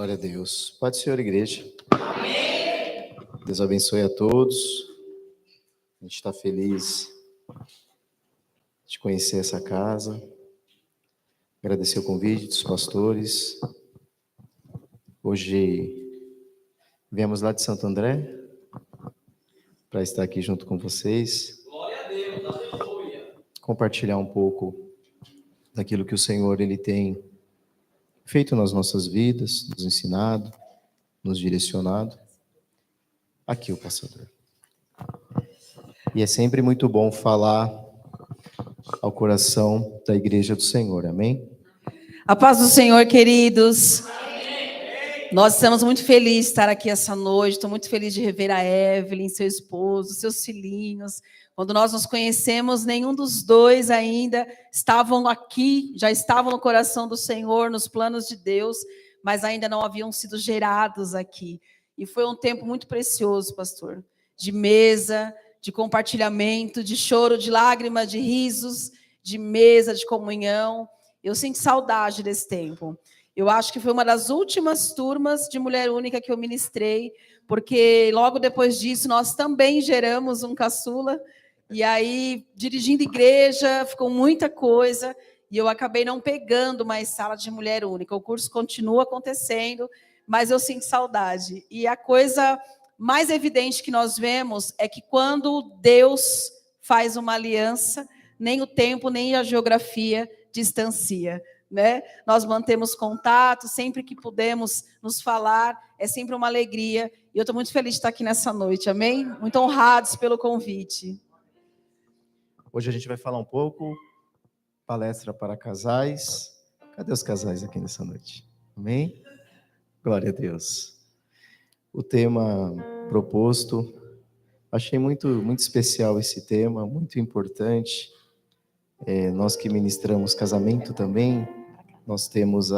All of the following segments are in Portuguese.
Glória a Deus. Pode ser, igreja. Amém. Deus abençoe a todos. A gente está feliz de conhecer essa casa. Agradecer o convite dos pastores. Hoje viemos lá de Santo André para estar aqui junto com vocês. Glória a Deus, aleluia. Compartilhar um pouco daquilo que o Senhor ele tem feito nas nossas vidas, nos ensinado, nos direcionado. Aqui o pastor. E é sempre muito bom falar ao coração da igreja do Senhor, amém? A paz do Senhor, queridos. Amém. Nós estamos muito felizes de estar aqui essa noite. Estou muito feliz de rever a Evelyn, seu esposo, seus filhinhos. Quando nós nos conhecemos, nenhum dos dois ainda estavam aqui, já estavam no coração do Senhor, nos planos de Deus, mas ainda não haviam sido gerados aqui. E foi um tempo muito precioso, pastor, de mesa, de compartilhamento, de choro, de lágrimas, de risos, de mesa, de comunhão. Eu sinto saudade desse tempo. Eu acho que foi uma das últimas turmas de Mulher Única que eu ministrei, porque logo depois disso nós também geramos um caçula, e aí, dirigindo igreja, ficou muita coisa, e eu acabei não pegando mais sala de Mulher Única. O curso continua acontecendo, mas eu sinto saudade. E a coisa mais evidente que nós vemos é que quando Deus faz uma aliança, nem o tempo, nem a geografia distancia, né? Nós mantemos contato, sempre que podemos nos falar, é sempre uma alegria, e eu estou muito feliz de estar aqui nessa noite, amém? Muito honrados pelo convite. Hoje a gente vai falar um pouco, palestra para casais. Cadê os casais aqui nessa noite? Amém? Glória a Deus. O tema proposto, achei muito especial esse tema, muito importante. Nós que ministramos casamento também, nós temos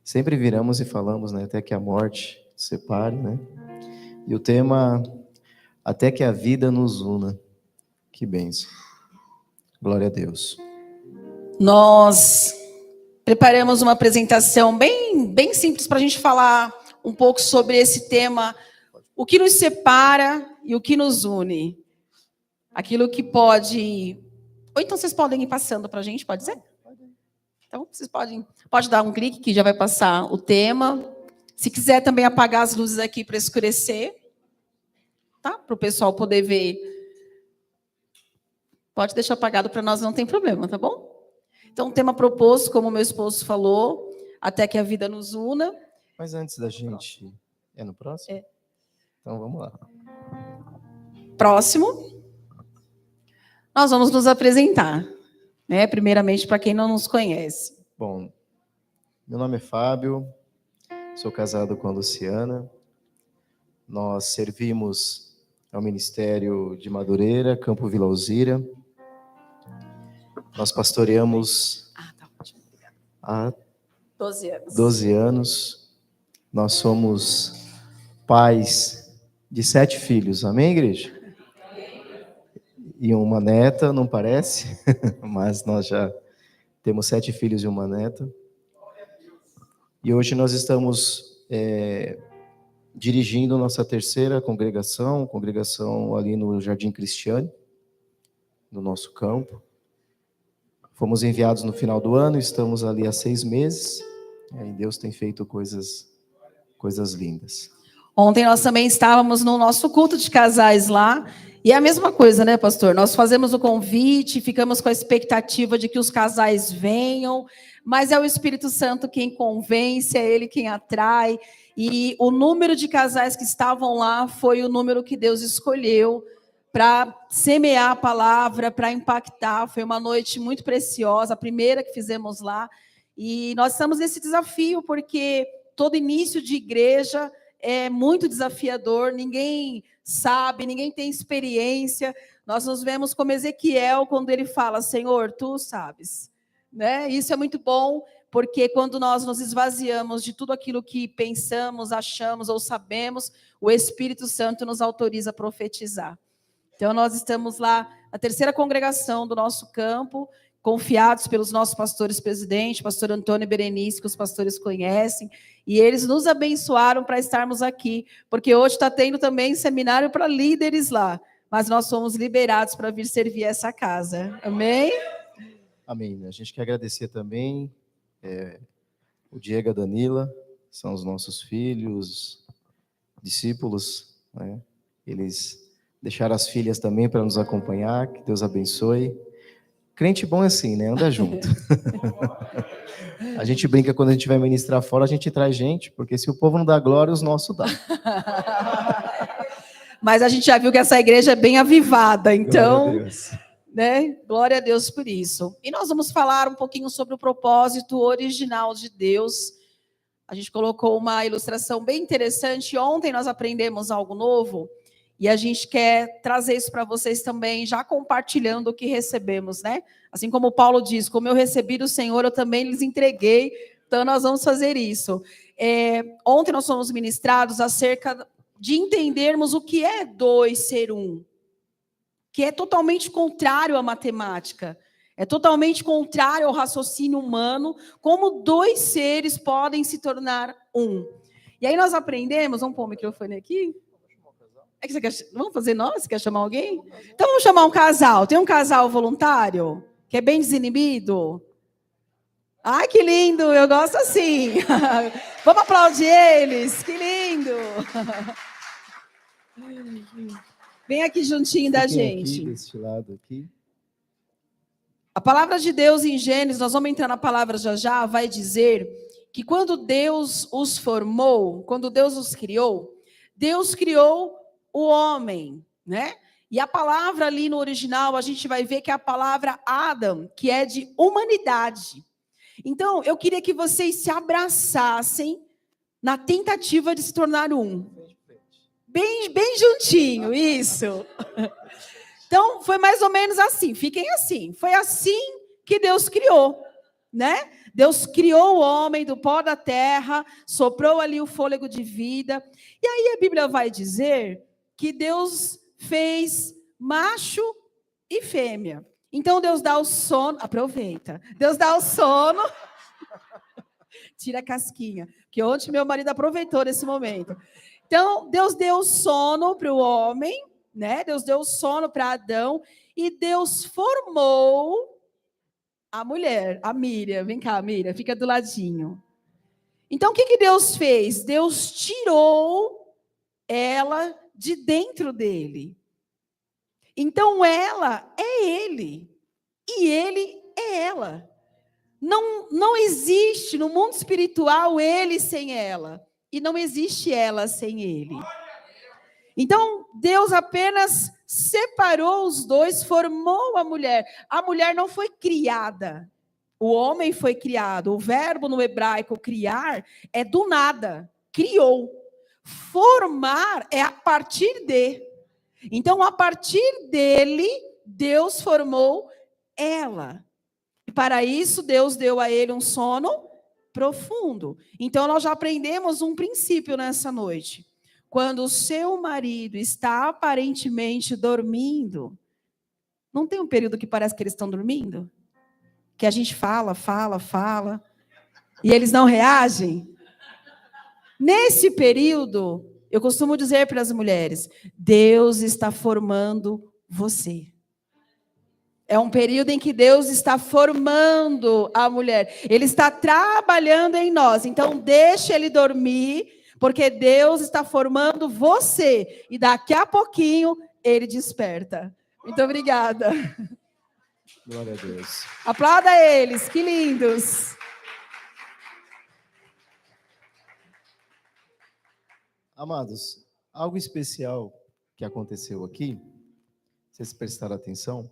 sempre viramos e falamos, né, até que a morte separe, né? E o tema, até que a vida nos una. Que bênção. Glória a Deus. Nós preparamos uma apresentação bem simples para a gente falar um pouco sobre esse tema, o que nos separa e o que nos une. Aquilo que pode... Ou então vocês podem ir passando para a gente, pode ser? Então, vocês pode dar um clique que já vai passar o tema. Se quiser também apagar as luzes aqui para escurecer, tá? Para o pessoal poder ver. Pode deixar apagado para nós, não tem problema, tá bom? Então, o tema proposto, como meu esposo falou, até que a vida nos una. Mas antes da gente... É no próximo? É. Então, vamos lá. Próximo. Nós vamos nos apresentar, né? Primeiramente, para quem não nos conhece. Bom, meu nome é Fábio, sou casado com a Luciana. Nós servimos ao Ministério de Madureira, Campo Vila Alzira. Nós pastoreamos há 12 anos. 12 anos. Nós somos pais de 7 filhos, amém, igreja? E uma neta, não parece, mas nós já temos 7 filhos e uma neta. E hoje nós estamos dirigindo nossa terceira congregação ali no Jardim Cristiane, no nosso campo. Fomos enviados no final do ano, estamos ali há 6 meses, e Deus tem feito coisas lindas. Ontem nós também estávamos no nosso culto de casais lá, e é a mesma coisa, né, pastor? Nós fazemos o convite, ficamos com a expectativa de que os casais venham, mas é o Espírito Santo quem convence, é Ele quem atrai, e o número de casais que estavam lá foi o número que Deus escolheu para semear a palavra, para impactar. Foi uma noite muito preciosa, a primeira que fizemos lá, e nós estamos nesse desafio, porque todo início de igreja é muito desafiador, ninguém sabe, ninguém tem experiência. Nós nos vemos como Ezequiel, quando ele fala, Senhor, Tu sabes. Né? Isso é muito bom, porque quando nós nos esvaziamos de tudo aquilo que pensamos, achamos ou sabemos, o Espírito Santo nos autoriza a profetizar. Então, nós estamos lá, a terceira congregação do nosso campo, confiados pelos nossos pastores presidentes, pastor Antônio e Berenice, que os pastores conhecem, e eles nos abençoaram para estarmos aqui, porque hoje está tendo também seminário para líderes lá, mas nós fomos liberados para vir servir essa casa. Amém? Amém. A gente quer agradecer também o Diego e a Danila, são os nossos filhos, discípulos, né? Eles deixaram as filhas também para nos acompanhar, que Deus abençoe. Crente bom é assim, né? Anda junto. A gente brinca quando a gente vai ministrar fora, a gente traz gente, porque se o povo não dá glória, os nossos dá. Mas a gente já viu que essa igreja é bem avivada, então, Glória a Deus. né? Glória a Deus por isso. E nós vamos falar um pouquinho sobre o propósito original de Deus. A gente colocou uma ilustração bem interessante. Ontem nós aprendemos algo novo e a gente quer trazer isso para vocês também, já compartilhando o que recebemos, né? Assim como Paulo diz, como eu recebi do Senhor, eu também lhes entreguei. Então nós vamos fazer isso. Ontem nós fomos ministrados acerca de entendermos o que é 2 ser 1, que é totalmente contrário à matemática. É totalmente contrário ao raciocínio humano, como 2 seres podem se tornar 1. E aí nós aprendemos, vamos pôr o microfone aqui? É que você quer, vamos fazer nós? Você quer chamar alguém? Então vamos chamar um casal. Tem um casal voluntário, que é bem desinibido? Ai, que lindo, eu gosto assim. Vamos aplaudir eles, que lindo. Vem aqui juntinho da gente. Aqui, deste lado aqui. A palavra de Deus em Gênesis, nós vamos entrar na palavra já, vai dizer que quando Deus os formou, quando Deus os criou, Deus criou o homem, né? E a palavra ali no original, a gente vai ver que é a palavra Adam, que é de humanidade. Então, eu queria que vocês se abraçassem na tentativa de se tornar um. Bem juntinho, isso. Então, foi mais ou menos assim, fiquem assim. Foi assim que Deus criou, né? Deus criou o homem do pó da terra, soprou ali o fôlego de vida. E aí a Bíblia vai dizer que Deus fez macho e fêmea. Então, Deus dá o sono, aproveita. Deus dá o sono, tira a casquinha, que ontem meu marido aproveitou nesse momento. Então, Deus deu o sono para o homem, né? Deus deu o sono para Adão e Deus formou a mulher, a Miriam. Vem cá, Miriam, fica do ladinho. Então, o que Deus fez? Deus tirou ela de dentro dele. Então, ela é ele e ele é ela. Não existe no mundo espiritual ele sem ela e não existe ela sem ele. Então, Deus apenas separou os dois, formou a mulher. A mulher não foi criada. O homem foi criado. O verbo no hebraico criar é do nada. Criou. Formar é a partir de. Então, a partir dele, Deus formou ela. E para isso, Deus deu a ele um sono profundo. Então, nós já aprendemos um princípio nessa noite. Quando o seu marido está aparentemente dormindo, não tem um período que parece que eles estão dormindo? Que a gente fala, e eles não reagem? Nesse período, eu costumo dizer para as mulheres, Deus está formando você. É um período em que Deus está formando a mulher. Ele está trabalhando em nós. Então, deixe ele dormir, porque Deus está formando você. E daqui a pouquinho, ele desperta. Muito obrigada. Glória a Deus. Aplauda eles, que lindos. Amados, algo especial que aconteceu aqui, vocês prestaram atenção,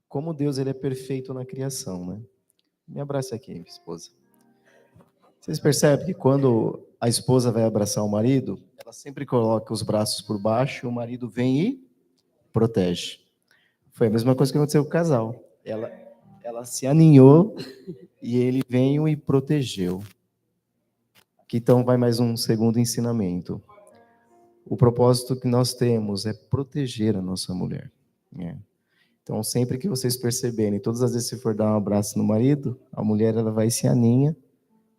como Deus ele é perfeito na criação, né? Me abraça aqui, minha esposa. Vocês percebem que quando a esposa vai abraçar o marido, ela sempre coloca os braços por baixo, o marido vem e protege. Foi a mesma coisa que aconteceu com o casal. Ela se aninhou e ele veio e protegeu. Aqui então vai mais um segundo ensinamento. O propósito que nós temos é proteger a nossa mulher, né? Então, sempre que vocês perceberem, todas as vezes que você for dar um abraço no marido, a mulher ela vai se aninha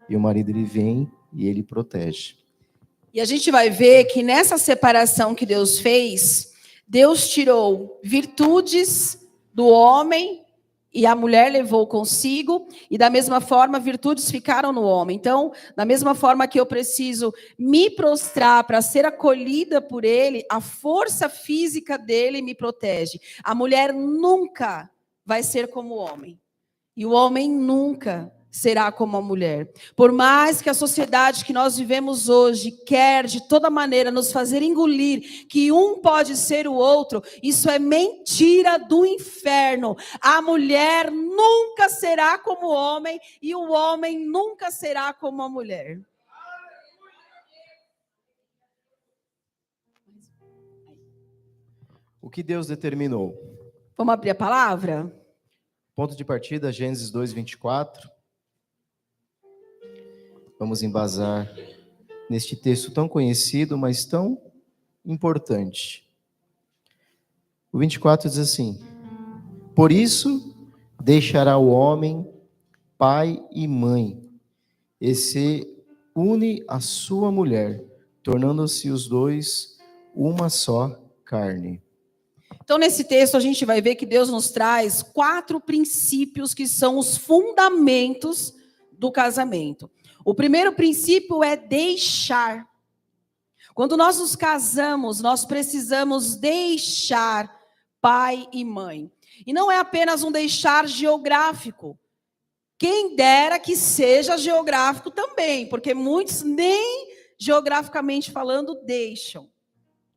e o marido ele vem e ele protege. E a gente vai ver que nessa separação que Deus fez, Deus tirou virtudes do homem e a mulher levou consigo, e da mesma forma virtudes ficaram no homem. Então, da mesma forma que eu preciso me prostrar para ser acolhida por ele, a força física dele me protege. A mulher nunca vai ser como o homem, e o homem nunca será como a mulher. Por mais que a sociedade que nós vivemos hoje quer de toda maneira nos fazer engolir que um pode ser o outro, isso é mentira do inferno. A mulher nunca será como o homem e o homem nunca será como a mulher. O que Deus determinou? Vamos abrir a palavra? Ponto de partida, Gênesis 2:24. Vamos embasar neste texto tão conhecido, mas tão importante. O 24 diz assim: por isso deixará o homem pai e mãe, e se une à sua mulher, tornando-se os dois uma só carne. Então, nesse texto, a gente vai ver que Deus nos traz 4 princípios que são os fundamentos do casamento. O primeiro princípio é deixar. Quando nós nos casamos, nós precisamos deixar pai e mãe. E não é apenas um deixar geográfico. Quem dera que seja geográfico também, porque muitos nem geograficamente falando deixam.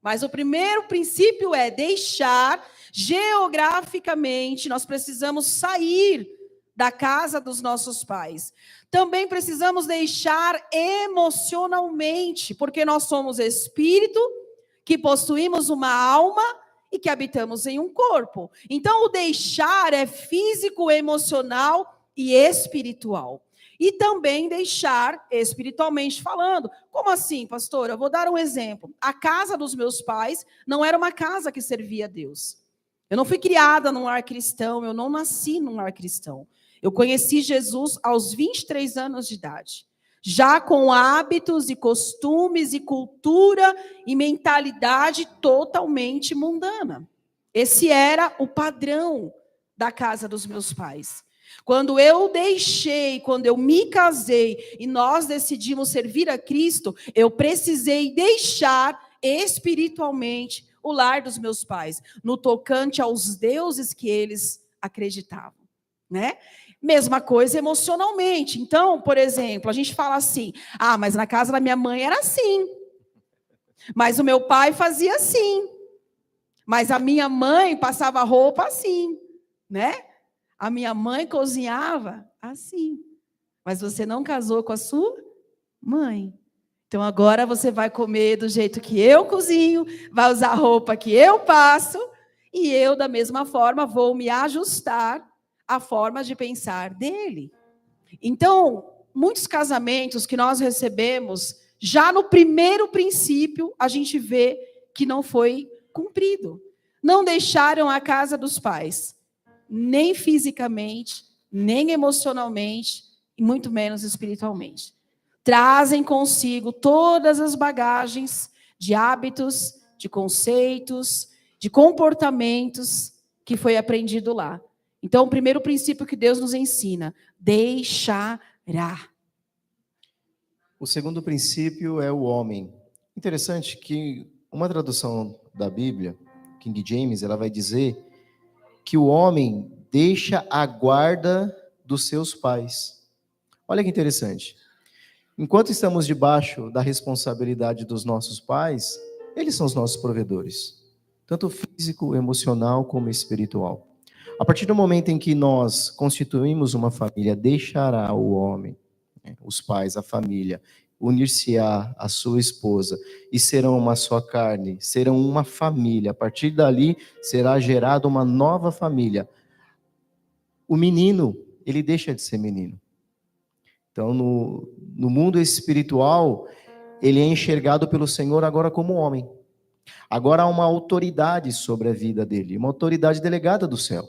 Mas o primeiro princípio é deixar geograficamente, nós precisamos sair da casa dos nossos pais. Também precisamos deixar emocionalmente, porque nós somos espírito, que possuímos uma alma e que habitamos em um corpo. Então, o deixar é físico, emocional e espiritual. E também deixar espiritualmente falando. Como assim, pastor? Eu vou dar um exemplo. A casa dos meus pais não era uma casa que servia a Deus. Eu não fui criada num lar cristão, eu não nasci num lar cristão. Eu conheci Jesus aos 23 anos de idade, já com hábitos e costumes e cultura e mentalidade totalmente mundana. Esse era o padrão da casa dos meus pais. Quando eu deixei, quando eu me casei e nós decidimos servir a Cristo, eu precisei deixar espiritualmente o lar dos meus pais, no tocante aos deuses que eles acreditavam, né? Mesma coisa emocionalmente. Então, por exemplo, a gente fala assim: ah, mas na casa da minha mãe era assim. Mas o meu pai fazia assim. Mas a minha mãe passava roupa assim, né? A minha mãe cozinhava assim. Mas você não casou com a sua mãe. Então agora você vai comer do jeito que eu cozinho, vai usar a roupa que eu passo, e eu, da mesma forma, vou me ajustar à forma de pensar dele. Então, muitos casamentos que nós recebemos, já no primeiro princípio, a gente vê que não foi cumprido. Não deixaram a casa dos pais, nem fisicamente, nem emocionalmente, e muito menos espiritualmente. Trazem consigo todas as bagagens de hábitos, de conceitos, de comportamentos que foi aprendido lá. Então, o primeiro princípio que Deus nos ensina: deixará. O segundo princípio é o homem. Interessante que uma tradução da Bíblia, King James, ela vai dizer que o homem deixa a guarda dos seus pais. Olha que interessante. Enquanto estamos debaixo da responsabilidade dos nossos pais, eles são os nossos provedores, tanto físico, emocional como espiritual. A partir do momento em que nós constituímos uma família, deixará o homem, os pais, a família, unir-se-á a sua esposa e serão uma só carne, serão uma família. A partir dali será gerada uma nova família. O menino, ele deixa de ser menino. Então, no mundo espiritual, ele é enxergado pelo Senhor agora como homem. Agora há uma autoridade sobre a vida dele, uma autoridade delegada do céu.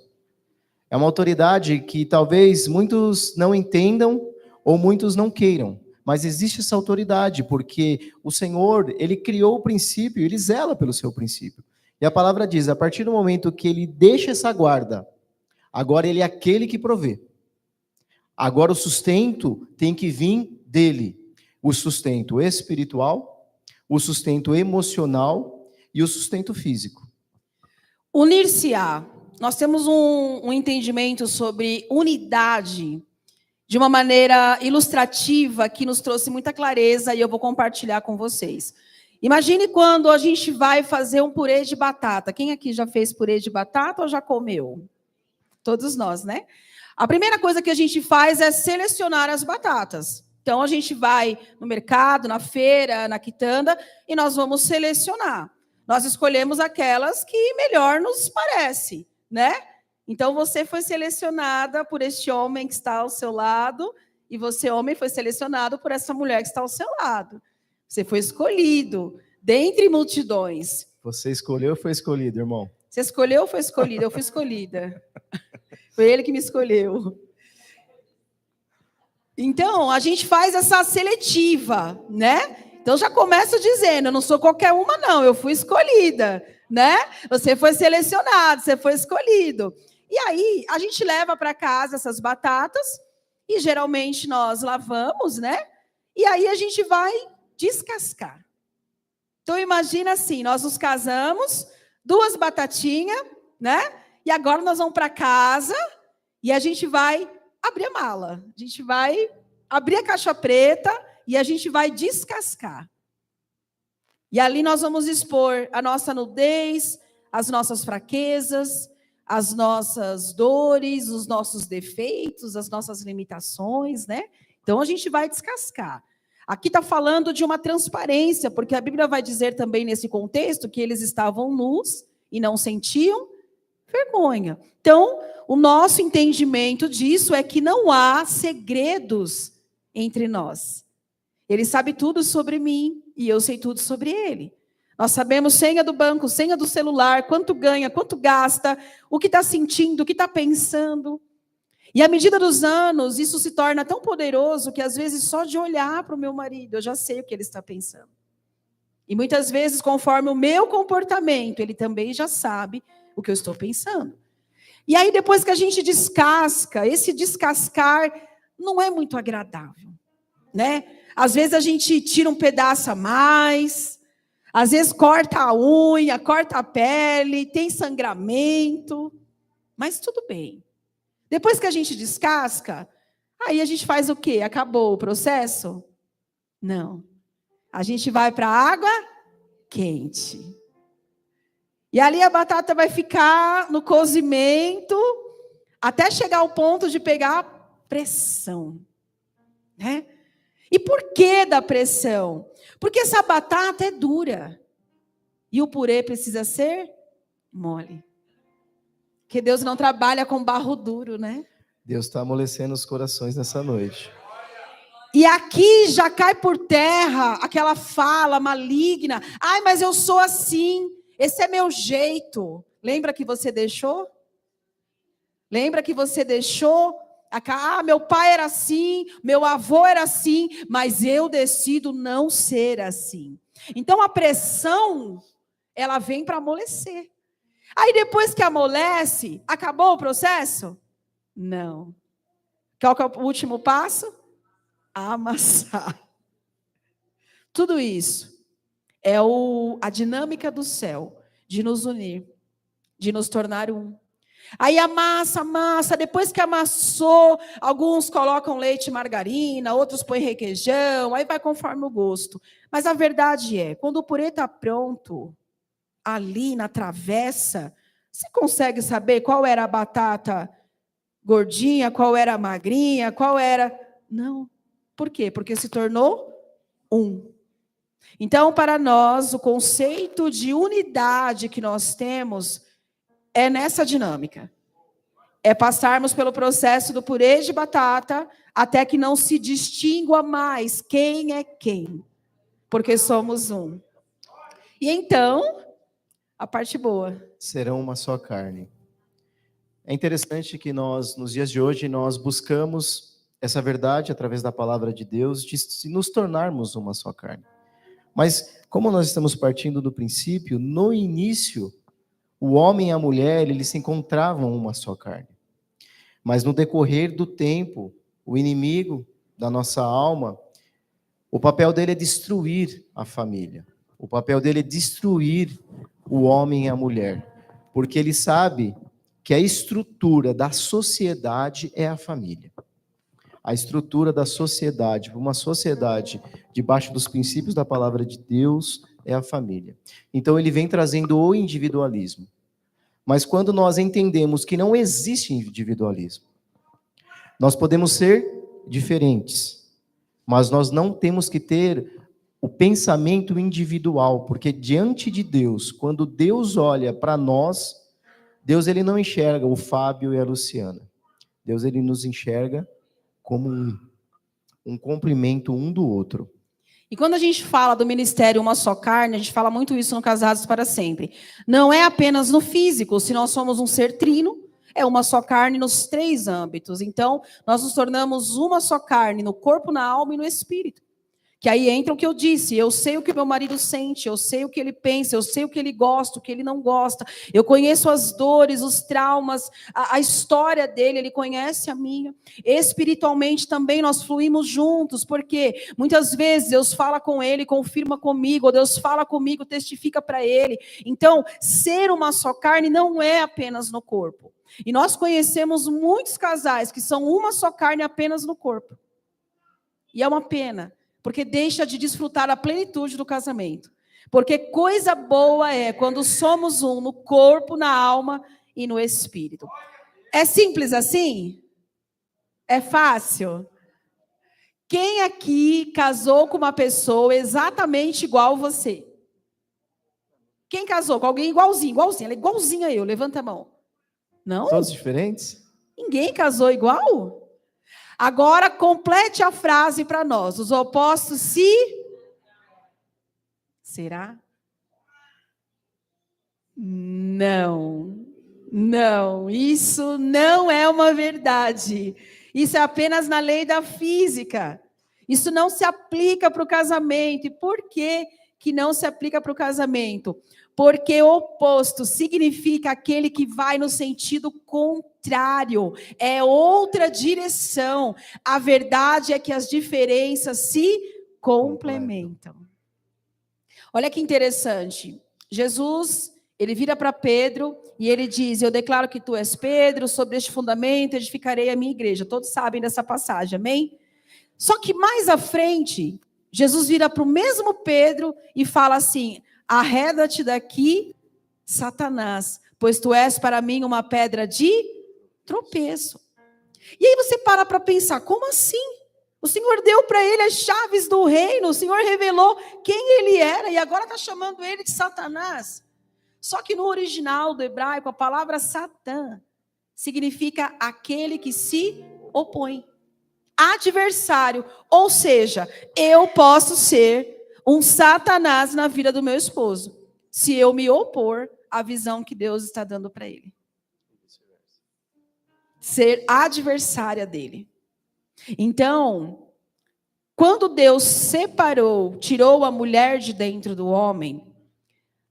É uma autoridade que talvez muitos não entendam ou muitos não queiram, mas existe essa autoridade, porque o Senhor, ele criou o princípio, ele zela pelo seu princípio. E a palavra diz, a partir do momento que ele deixa essa guarda, agora ele é aquele que provê. Agora o sustento tem que vir dele. O sustento espiritual, o sustento emocional e o sustento físico. Unir-se-á. Nós temos um entendimento sobre unidade de uma maneira ilustrativa que nos trouxe muita clareza e eu vou compartilhar com vocês. Imagine quando a gente vai fazer um purê de batata. Quem aqui já fez purê de batata ou já comeu? Todos nós, né? A primeira coisa que a gente faz é selecionar as batatas. Então, a gente vai no mercado, na feira, na quitanda, e nós vamos selecionar. Nós escolhemos aquelas que melhor nos parece, né? Então, você foi selecionada por este homem que está ao seu lado, e você, homem, foi selecionado por essa mulher que está ao seu lado. Você foi escolhido, dentre multidões. Você escolheu ou foi escolhido, irmão? Você escolheu ou foi escolhida? Eu fui escolhida. Foi ele que me escolheu. Então, a gente faz essa seletiva, né? Então, já começo dizendo, eu não sou qualquer uma, não. Eu fui escolhida, né? Você foi selecionado, você foi escolhido. E aí, a gente leva para casa essas batatas e, geralmente, nós lavamos, né? E aí, a gente vai descascar. Então, imagina assim, nós nos casamos, 2 batatinhas, né? E agora nós vamos para casa e a gente vai abrir a mala. A gente vai abrir a caixa preta e a gente vai descascar. E ali nós vamos expor a nossa nudez, as nossas fraquezas, as nossas dores, os nossos defeitos, as nossas limitações, né? Então a gente vai descascar. Aqui está falando de uma transparência, porque a Bíblia vai dizer também nesse contexto que eles estavam nus e não sentiam vergonha. Então, o nosso entendimento disso é que não há segredos entre nós. Ele sabe tudo sobre mim e eu sei tudo sobre ele. Nós sabemos senha do banco, senha do celular, quanto ganha, quanto gasta, o que está sentindo, o que está pensando. E à medida dos anos, isso se torna tão poderoso que às vezes só de olhar para o meu marido, eu já sei o que ele está pensando. E muitas vezes, conforme o meu comportamento, ele também já sabe o que eu estou pensando. E aí, depois que a gente descasca, esse descascar não é muito agradável, né? Às vezes a gente tira um pedaço a mais, às vezes corta a unha, corta a pele, tem sangramento, mas tudo bem. Depois que a gente descasca, aí a gente faz o quê? Acabou o processo? Não. A gente vai para a água quente. E ali a batata vai ficar no cozimento até chegar ao ponto de pegar pressão, né? E por que da pressão? Porque essa batata é dura. E o purê precisa ser mole. Porque Deus não trabalha com barro duro, né? Deus está amolecendo os corações nessa noite. E aqui já cai por terra aquela fala maligna. Ai, mas eu sou assim. Esse é meu jeito. Lembra que você deixou? Lembra que você deixou? Meu pai era assim, meu avô era assim, mas eu decido não ser assim. Então a pressão, ela vem para amolecer. Aí depois que amolece, acabou o processo? Não. Qual que é o último passo? Amassar. Tudo isso é a dinâmica do céu de nos unir, de nos tornar um. Aí amassa, depois que amassou, alguns colocam leite e margarina, outros põem requeijão, aí vai conforme o gosto. Mas a verdade é, quando o purê está pronto, ali na travessa, você consegue saber qual era a batata gordinha, qual era a magrinha, qual era... Não. Por quê? Porque se tornou um. Então, para nós, o conceito de unidade que nós temos é nessa dinâmica. É passarmos pelo processo do purê de batata até que não se distingua mais quem é quem. Porque somos um. E então, A parte boa. Serão uma só carne. É interessante que nós, nos dias de hoje, nós buscamos essa verdade através da palavra de Deus, de nos tornarmos uma só carne. Mas, como nós estamos partindo do princípio, no início, o homem e a mulher, eles se encontravam uma só carne. Mas no decorrer do tempo, o inimigo da nossa alma, o papel dele é destruir a família. O papel dele é destruir o homem e a mulher. Porque ele sabe que a estrutura da sociedade é a família. A estrutura da sociedade, uma sociedade debaixo dos princípios da palavra de Deus, é a família. Então ele vem trazendo o individualismo. Mas quando nós entendemos que não existe individualismo, nós podemos ser diferentes, mas nós não temos que ter o pensamento individual, porque diante de Deus, quando Deus olha para nós, Deus ele não enxerga o Fábio e a Luciana. Deus ele nos enxerga como um complemento um do outro. E quando a gente fala do ministério Uma Só Carne, a gente fala muito isso no Casados para Sempre. Não é apenas no físico, se nós somos um ser trino, é uma só carne nos 3 âmbitos. Então, nós nos tornamos uma só carne no corpo, na alma e no espírito. Que aí entra o que eu disse, eu sei o que meu marido sente, eu sei o que ele pensa, eu sei o que ele gosta, o que ele não gosta, eu conheço as dores, os traumas, a história dele, ele conhece a minha. Espiritualmente também nós fluímos juntos, porque muitas vezes Deus fala com ele, confirma comigo, ou Deus fala comigo, testifica para ele. Então, ser uma só carne não é apenas no corpo. E nós conhecemos muitos casais que são uma só carne apenas no corpo. E é uma pena. Porque deixa de desfrutar a plenitude do casamento. Porque coisa boa é quando somos um no corpo, na alma e no espírito. É simples assim? É fácil? Quem aqui casou com uma pessoa exatamente igual você? Quem casou com alguém igualzinho? Ela é igualzinha a eu, levanta a mão. Não? Todos diferentes? Ninguém casou igual? Agora, complete a frase para nós. Os opostos se... Será? Não. Não. Isso não é uma verdade. Isso é apenas na lei da física. Isso não se aplica para o casamento. E por que que não se aplica para o casamento? Porque oposto significa aquele que vai no sentido contrário, é outra direção. A verdade é que as diferenças se complementam. Olha que interessante. Jesus, ele vira para Pedro e ele diz: eu declaro que tu és Pedro, sobre este fundamento edificarei a minha igreja. Todos sabem dessa passagem, amém? Só que mais à frente, Jesus vira para o mesmo Pedro e fala assim: arreda-te daqui, Satanás, pois tu és para mim uma pedra de tropeço. E aí você para pensar, como assim? O Senhor deu para ele as chaves do reino, o Senhor revelou quem ele era e agora está chamando ele de Satanás. Só que no original do hebraico, a palavra Satã significa aquele que se opõe. Adversário, ou seja, eu posso ser um Satanás na vida do meu esposo, se eu me opor à visão que Deus está dando para ele. Ser adversária dele. Então, quando Deus separou, tirou a mulher de dentro do homem,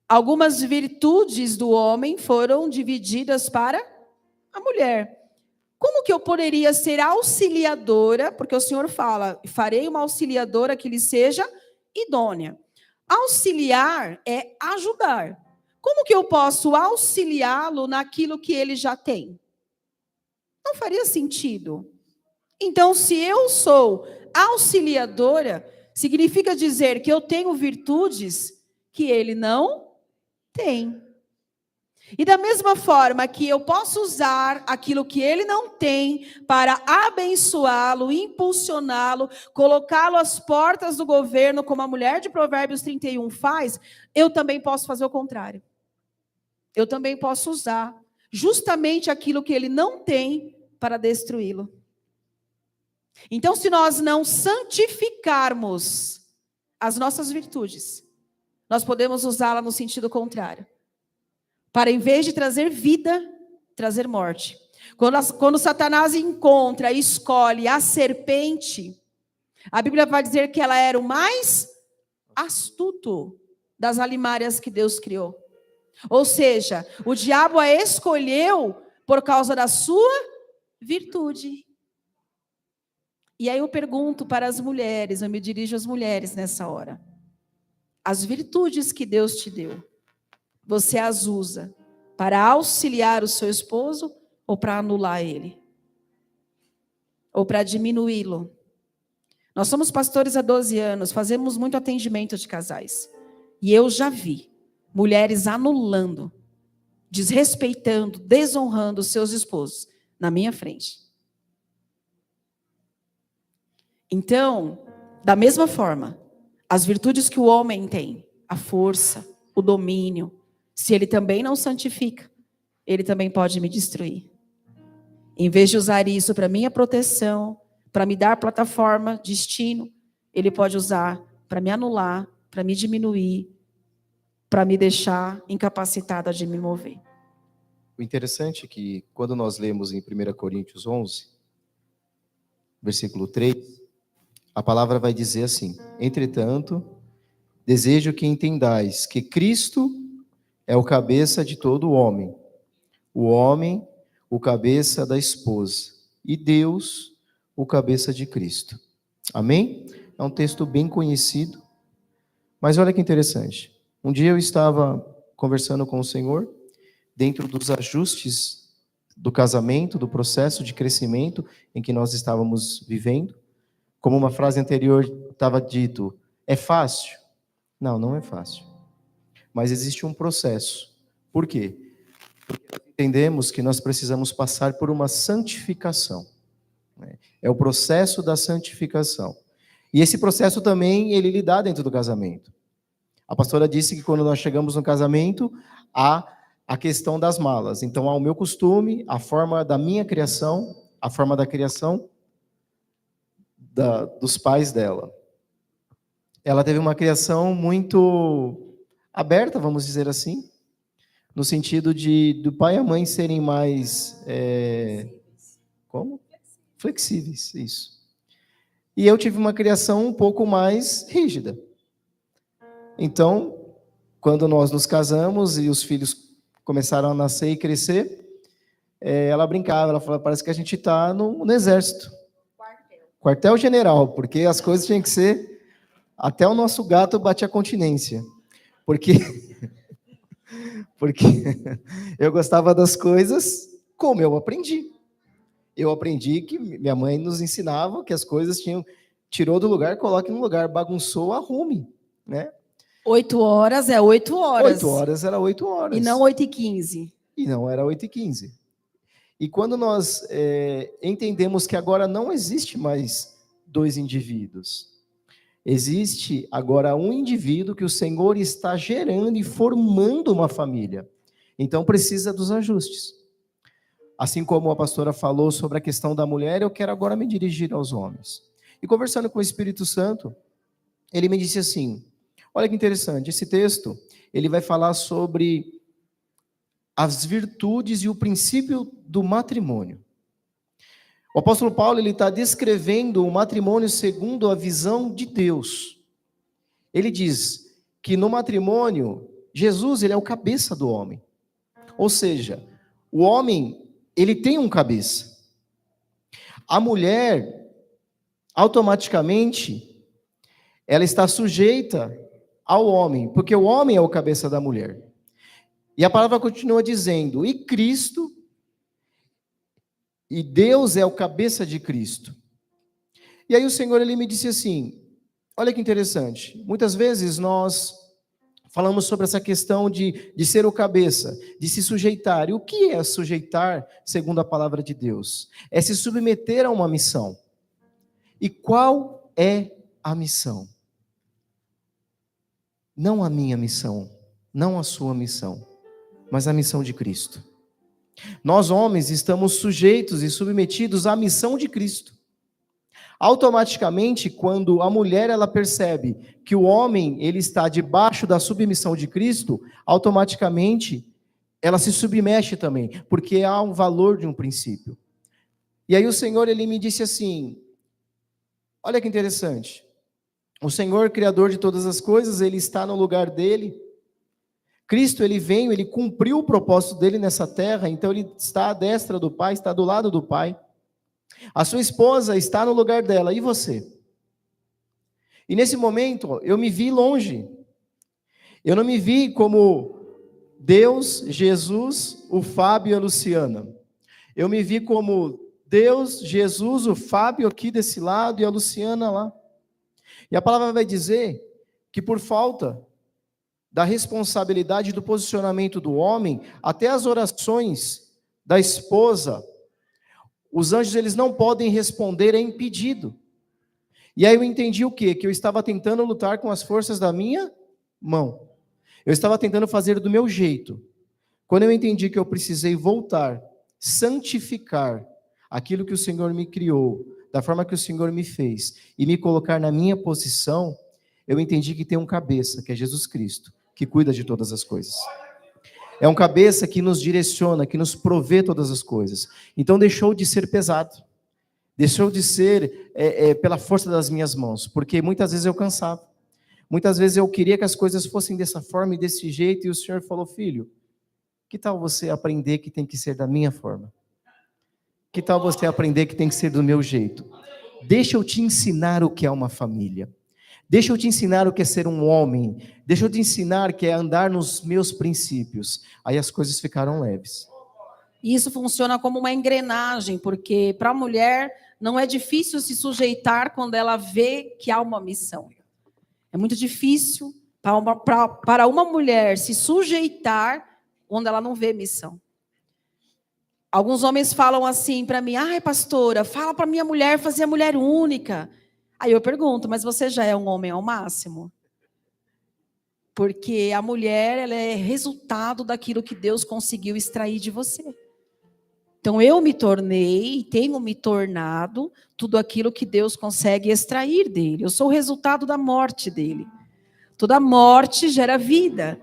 algumas virtudes do homem foram divididas para a mulher. Como que eu poderia ser auxiliadora? Porque o Senhor fala, farei uma auxiliadora que lhe seja idônea. Auxiliar é ajudar. Como que eu posso auxiliá-lo naquilo que ele já tem? Não faria sentido. Então, se eu sou auxiliadora, significa dizer que eu tenho virtudes que ele não tem. E da mesma forma que eu posso usar aquilo que ele não tem para abençoá-lo, impulsioná-lo, colocá-lo às portas do governo, como a mulher de Provérbios 31 faz, eu também posso fazer o contrário. Eu também posso usar justamente aquilo que ele não tem para destruí-lo. Então, se nós não santificarmos as nossas virtudes, nós podemos usá-la no sentido contrário. para, em vez de trazer vida, trazer morte. Quando Satanás encontra e escolhe a serpente, a Bíblia vai dizer que ela era o mais astuto das alimárias que Deus criou. Ou seja, o diabo a escolheu por causa da sua virtude. E aí eu pergunto para as mulheres, eu me dirijo às mulheres nessa hora. As virtudes que Deus te deu, você as usa para auxiliar o seu esposo ou para anular ele? Ou para diminuí-lo? Nós somos pastores há 12 anos, fazemos muito atendimento de casais. E eu já vi mulheres anulando, desrespeitando, desonrando os seus esposos na minha frente. Então, da mesma forma, as virtudes que o homem tem, a força, o domínio, se ele também não santifica, ele também pode me destruir. Em vez de usar isso para minha proteção, para me dar plataforma, destino, ele pode usar para me anular, para me diminuir, para me deixar incapacitada de me mover. O interessante é que quando nós lemos em 1 Coríntios 11, versículo 3, a palavra vai dizer assim: entretanto, desejo que entendais que Cristo é o cabeça de todo homem, o cabeça da esposa, e Deus, o cabeça de Cristo. Amém? É um texto bem conhecido, mas olha que interessante. Um dia eu estava conversando com o Senhor, dentro dos ajustes do casamento, do processo de crescimento em que nós estávamos vivendo. Como uma frase anterior estava dito, é fácil? Não, não é fácil. Mas existe um processo. Por quê? Porque nós entendemos que nós precisamos passar por uma santificação. É o processo da santificação. E esse processo também, ele lidar dentro do casamento. A pastora disse que quando nós chegamos no casamento, há a questão das malas. Então, há o meu costume, a forma da minha criação, a forma da criação dos pais dela. Ela teve uma criação muito aberta, vamos dizer assim, no sentido do pai e a mãe serem mais... Flexíveis, isso. E eu tive uma criação um pouco mais rígida. Então, quando nós nos casamos e os filhos começaram a nascer e crescer, ela brincava, ela falava, parece que a gente está no exército. Quartel-general, porque as coisas tinham que ser... Até o nosso gato batia continência. Porque eu gostava das coisas como eu aprendi. Eu aprendi que minha mãe nos ensinava que as coisas tirou do lugar, coloque no lugar, bagunçou, arrume, né? 8 horas é 8 horas. 8 horas era 8 horas. E não 8h15. E não era 8h15. E quando nós entendemos que agora não existe mais 2 indivíduos, existe agora um indivíduo que o Senhor está gerando e formando uma família. Então precisa dos ajustes. Assim como a pastora falou sobre a questão da mulher, eu quero agora me dirigir aos homens. E conversando com o Espírito Santo, ele me disse assim, olha que interessante, esse texto, ele vai falar sobre as virtudes e o princípio do matrimônio. O apóstolo Paulo, ele está descrevendo o matrimônio segundo a visão de Deus. Ele diz que no matrimônio, Jesus, ele é o cabeça do homem. Ou seja, o homem, ele tem um cabeça. A mulher, automaticamente, ela está sujeita ao homem, porque o homem é o cabeça da mulher. E a palavra continua dizendo, e Cristo, e Deus é o cabeça de Cristo. E aí o Senhor, ele me disse assim, olha que interessante, muitas vezes nós falamos sobre essa questão de ser o cabeça, de se sujeitar. E o que é sujeitar, segundo a palavra de Deus? É se submeter a uma missão. E qual é a missão? Não a minha missão, não a sua missão, mas a missão de Cristo. Nós, homens, estamos sujeitos e submetidos à missão de Cristo. Automaticamente, quando a mulher ela percebe que o homem ele está debaixo da submissão de Cristo, automaticamente ela se submete também, porque há um valor de um princípio. E aí o Senhor, ele me disse assim, olha que interessante, o Senhor, Criador de todas as coisas, ele está no lugar dele. Cristo, ele veio, ele cumpriu o propósito dele nessa terra, então ele está à destra do Pai, está do lado do Pai. A sua esposa está no lugar dela, e você? E nesse momento, eu me vi longe. Eu não me vi como Deus, Jesus, o Fábio e a Luciana. Eu me vi como Deus, Jesus, o Fábio aqui desse lado e a Luciana lá. E a palavra vai dizer que por falta da responsabilidade do posicionamento do homem, até as orações da esposa, os anjos eles não podem responder, é impedido. E aí eu entendi o quê? Que eu estava tentando lutar com as forças da minha mão. Eu estava tentando fazer do meu jeito. Quando eu entendi que eu precisei voltar, santificar aquilo que o Senhor me criou, da forma que o Senhor me fez, e me colocar na minha posição, eu entendi que tem um cabeça, que é Jesus Cristo, que cuida de todas as coisas. É um cabeça que nos direciona, que nos provê todas as coisas. Então deixou de ser pesado. Deixou de ser pela força das minhas mãos, porque muitas vezes eu cansava. Muitas vezes eu queria que as coisas fossem dessa forma e desse jeito, e o Senhor falou, filho, que tal você aprender que tem que ser da minha forma? Que tal você aprender que tem que ser do meu jeito? Deixa eu te ensinar o que é uma família. Deixa eu te ensinar o que é ser um homem. Deixa eu te ensinar o que é andar nos meus princípios. Aí as coisas ficaram leves. E isso funciona como uma engrenagem, porque para a mulher não é difícil se sujeitar quando ela vê que há uma missão. É muito difícil para uma mulher se sujeitar quando ela não vê missão. Alguns homens falam assim para mim, ai pastora, fala para minha mulher fazer a mulher única. Aí eu pergunto, mas você já é um homem ao máximo? Porque a mulher ela é resultado daquilo que Deus conseguiu extrair de você. Então eu me tornei e tenho me tornado tudo aquilo que Deus consegue extrair dele. Eu sou o resultado da morte dele. Toda morte gera vida.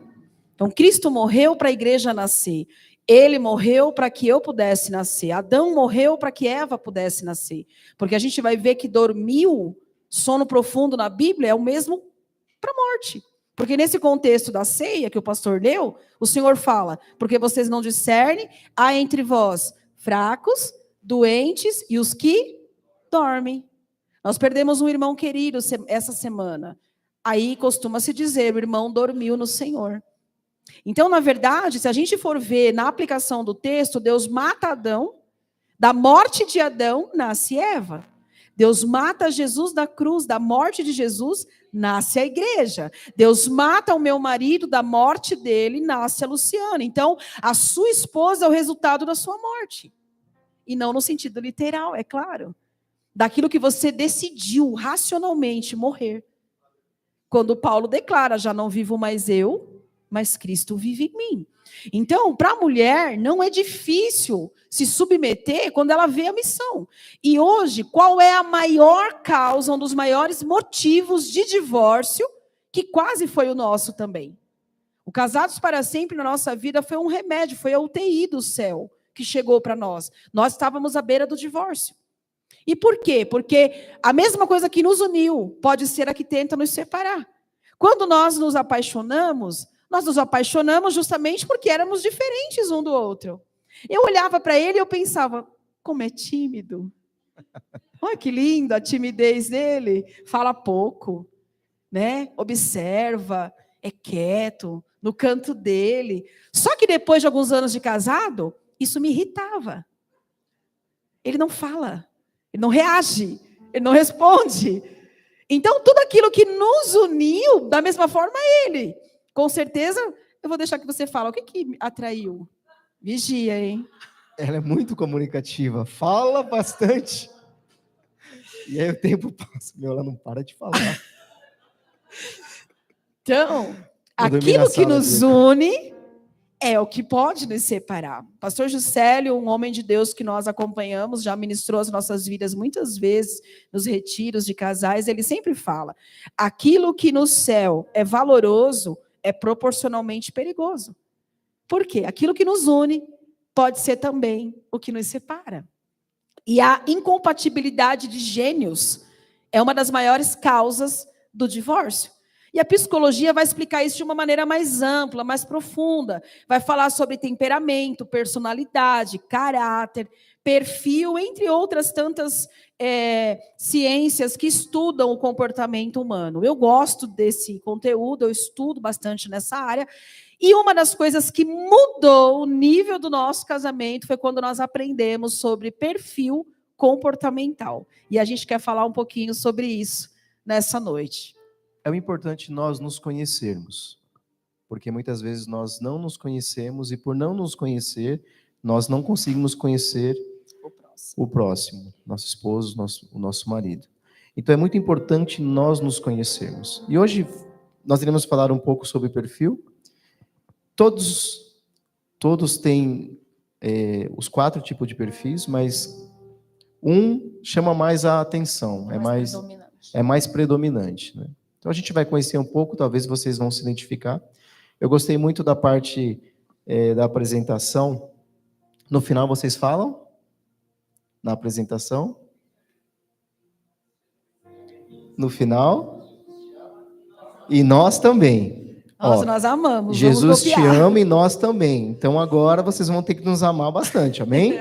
Então Cristo morreu para a igreja nascer. Ele morreu para que eu pudesse nascer. Adão morreu para que Eva pudesse nascer. Porque a gente vai ver que dormiu, sono profundo na Bíblia, é o mesmo para a morte. Porque nesse contexto da ceia que o pastor leu, o Senhor fala, porque vocês não discernem, há entre vós fracos, doentes e os que dormem. Nós perdemos um irmão querido essa semana. Aí costuma-se dizer, o irmão dormiu no Senhor. Então, na verdade, se a gente for ver na aplicação do texto, Deus mata Adão, da morte de Adão nasce Eva. Deus mata Jesus da cruz, da morte de Jesus nasce a igreja. Deus mata o meu marido, da morte dele nasce a Luciana. Então, a sua esposa é o resultado da sua morte. E não no sentido literal, é claro. Daquilo que você decidiu racionalmente morrer. Quando Paulo declara, já não vivo mais eu, mas Cristo vive em mim. Então, para a mulher, não é difícil se submeter quando ela vê a missão. E hoje, qual é a maior causa, um dos maiores motivos de divórcio, que quase foi o nosso também? O Casados para Sempre na nossa vida foi um remédio, foi a UTI do céu que chegou para nós. Nós estávamos à beira do divórcio. E por quê? Porque a mesma coisa que nos uniu pode ser a que tenta nos separar. Quando nós nos apaixonamos justamente porque éramos diferentes um do outro. Eu olhava para ele e eu pensava, como é tímido. Olha que lindo a timidez dele. Fala pouco, né? Observa, é quieto, no canto dele. Só que depois de alguns anos de casado, isso me irritava. Ele não fala, ele não reage, ele não responde. Então, tudo aquilo que nos uniu, da mesma forma ele. Com certeza, eu vou deixar que você fale. O que atraiu? Vigia, hein? Ela é muito comunicativa, fala bastante. E aí o tempo passa, ela não para de falar. Então, aquilo que nos une é o que pode nos separar. Pastor Juscelio, um homem de Deus que nós acompanhamos, já ministrou as nossas vidas muitas vezes nos retiros de casais, ele sempre fala, aquilo que no céu é valoroso é proporcionalmente perigoso. Por quê? Aquilo que nos une pode ser também o que nos separa. E a incompatibilidade de gênios é uma das maiores causas do divórcio. E a psicologia vai explicar isso de uma maneira mais ampla, mais profunda. Vai falar sobre temperamento, personalidade, caráter, perfil, entre outras tantas ciências que estudam o comportamento humano. Eu gosto desse conteúdo, eu estudo bastante nessa área. E uma das coisas que mudou o nível do nosso casamento foi quando nós aprendemos sobre perfil comportamental. E a gente quer falar um pouquinho sobre isso nessa noite. É importante nós nos conhecermos, porque muitas vezes nós não nos conhecemos e por não nos conhecer, nós não conseguimos conhecer o próximo, nosso esposo, o nosso marido. Então é muito importante nós nos conhecermos. E hoje nós iremos falar um pouco sobre perfil. Todos têm os 4 tipos de perfis, mas um chama mais a atenção, é mais predominante, né? Então a gente vai conhecer um pouco, talvez vocês vão se identificar. Eu gostei muito da parte da apresentação. No final vocês falam? Na apresentação? No final? E nós também. Nossa, nós amamos. Jesus te ama e nós também. Então agora vocês vão ter que nos amar bastante, amém?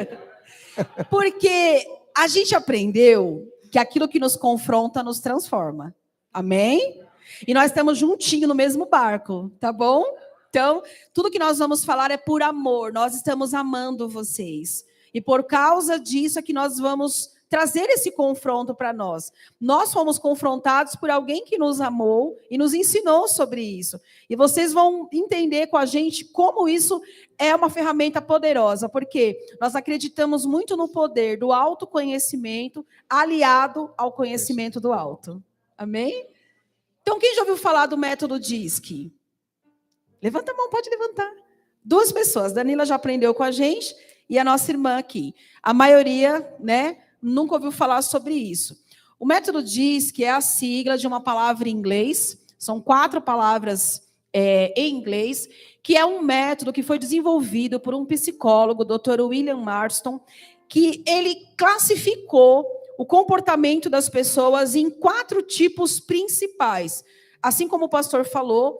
Porque a gente aprendeu que aquilo que nos confronta nos transforma. Amém? E nós estamos juntinho no mesmo barco, tá bom? Então, tudo que nós vamos falar é por amor. Nós estamos amando vocês. E por causa disso é que nós vamos trazer esse confronto para nós. Nós fomos confrontados por alguém que nos amou e nos ensinou sobre isso. E vocês vão entender com a gente como isso é uma ferramenta poderosa, porque nós acreditamos muito no poder do autoconhecimento aliado ao conhecimento do alto. Amém? Então, quem já ouviu falar do método DISC? Levanta a mão, pode levantar. 2 pessoas. Danila já aprendeu com a gente e a nossa irmã aqui. A maioria, né, nunca ouviu falar sobre isso. O método DISC é a sigla de uma palavra em inglês. São 4 palavras em inglês, que é um método que foi desenvolvido por um psicólogo, Dr. William Marston, que ele classificou o comportamento das pessoas em 4 tipos principais. Assim como o pastor falou,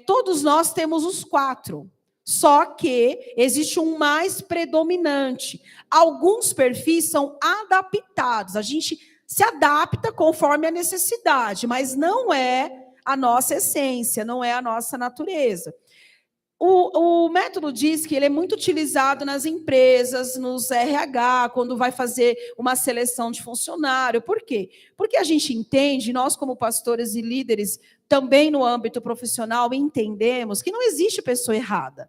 todos nós temos os 4. Só que existe um mais predominante. Alguns perfis são adaptados. A gente se adapta conforme a necessidade, mas não é a nossa essência, não é a nossa natureza. O método diz que ele é muito utilizado nas empresas, nos RH, quando vai fazer uma seleção de funcionário. Por quê? Porque a gente entende, nós como pastores e líderes, também no âmbito profissional, entendemos que não existe pessoa errada.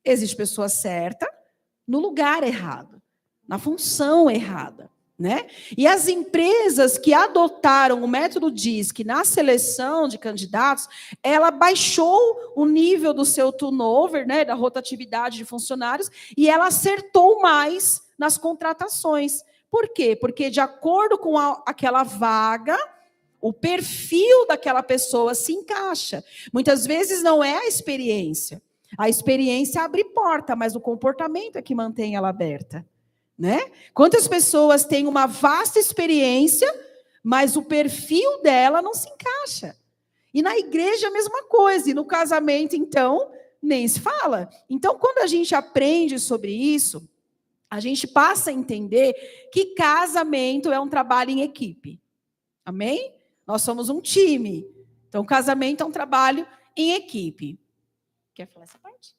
Existe pessoa certa no lugar errado, na função errada, né? E as empresas que adotaram o método DISC na seleção de candidatos, ela baixou o nível do seu turnover, né, da rotatividade de funcionários, e ela acertou mais nas contratações. Por quê? Porque de acordo com aquela vaga, o perfil daquela pessoa se encaixa. Muitas vezes não é a experiência. A experiência abre porta, mas o comportamento é que mantém ela aberta. Né? Quantas pessoas têm uma vasta experiência, mas o perfil dela não se encaixa. E na igreja a mesma coisa, e no casamento, então, nem se fala. Então, quando a gente aprende sobre isso, a gente passa a entender que casamento é um trabalho em equipe. Amém? Nós somos um time. Então, casamento é um trabalho em equipe. Quer falar essa parte?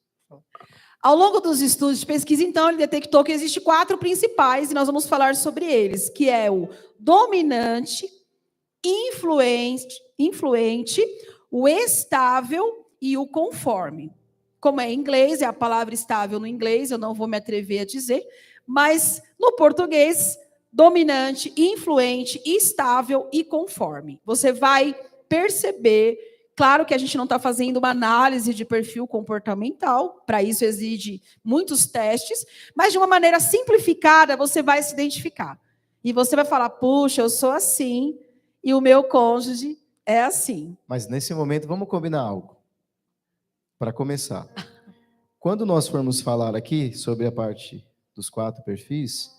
Ao longo dos estudos de pesquisa, então, ele detectou que existem 4 principais, e nós vamos falar sobre eles, que é o dominante, influente, o estável e o conforme. Como é em inglês, é a palavra estável no inglês, eu não vou me atrever a dizer, mas no português, dominante, influente, estável e conforme. Você vai perceber. Claro que a gente não está fazendo uma análise de perfil comportamental, para isso exige muitos testes, mas de uma maneira simplificada você vai se identificar. E você vai falar, puxa, eu sou assim, e o meu cônjuge é assim. Mas nesse momento vamos combinar algo. Para começar. quando nós formos falar aqui sobre a parte dos 4 perfis,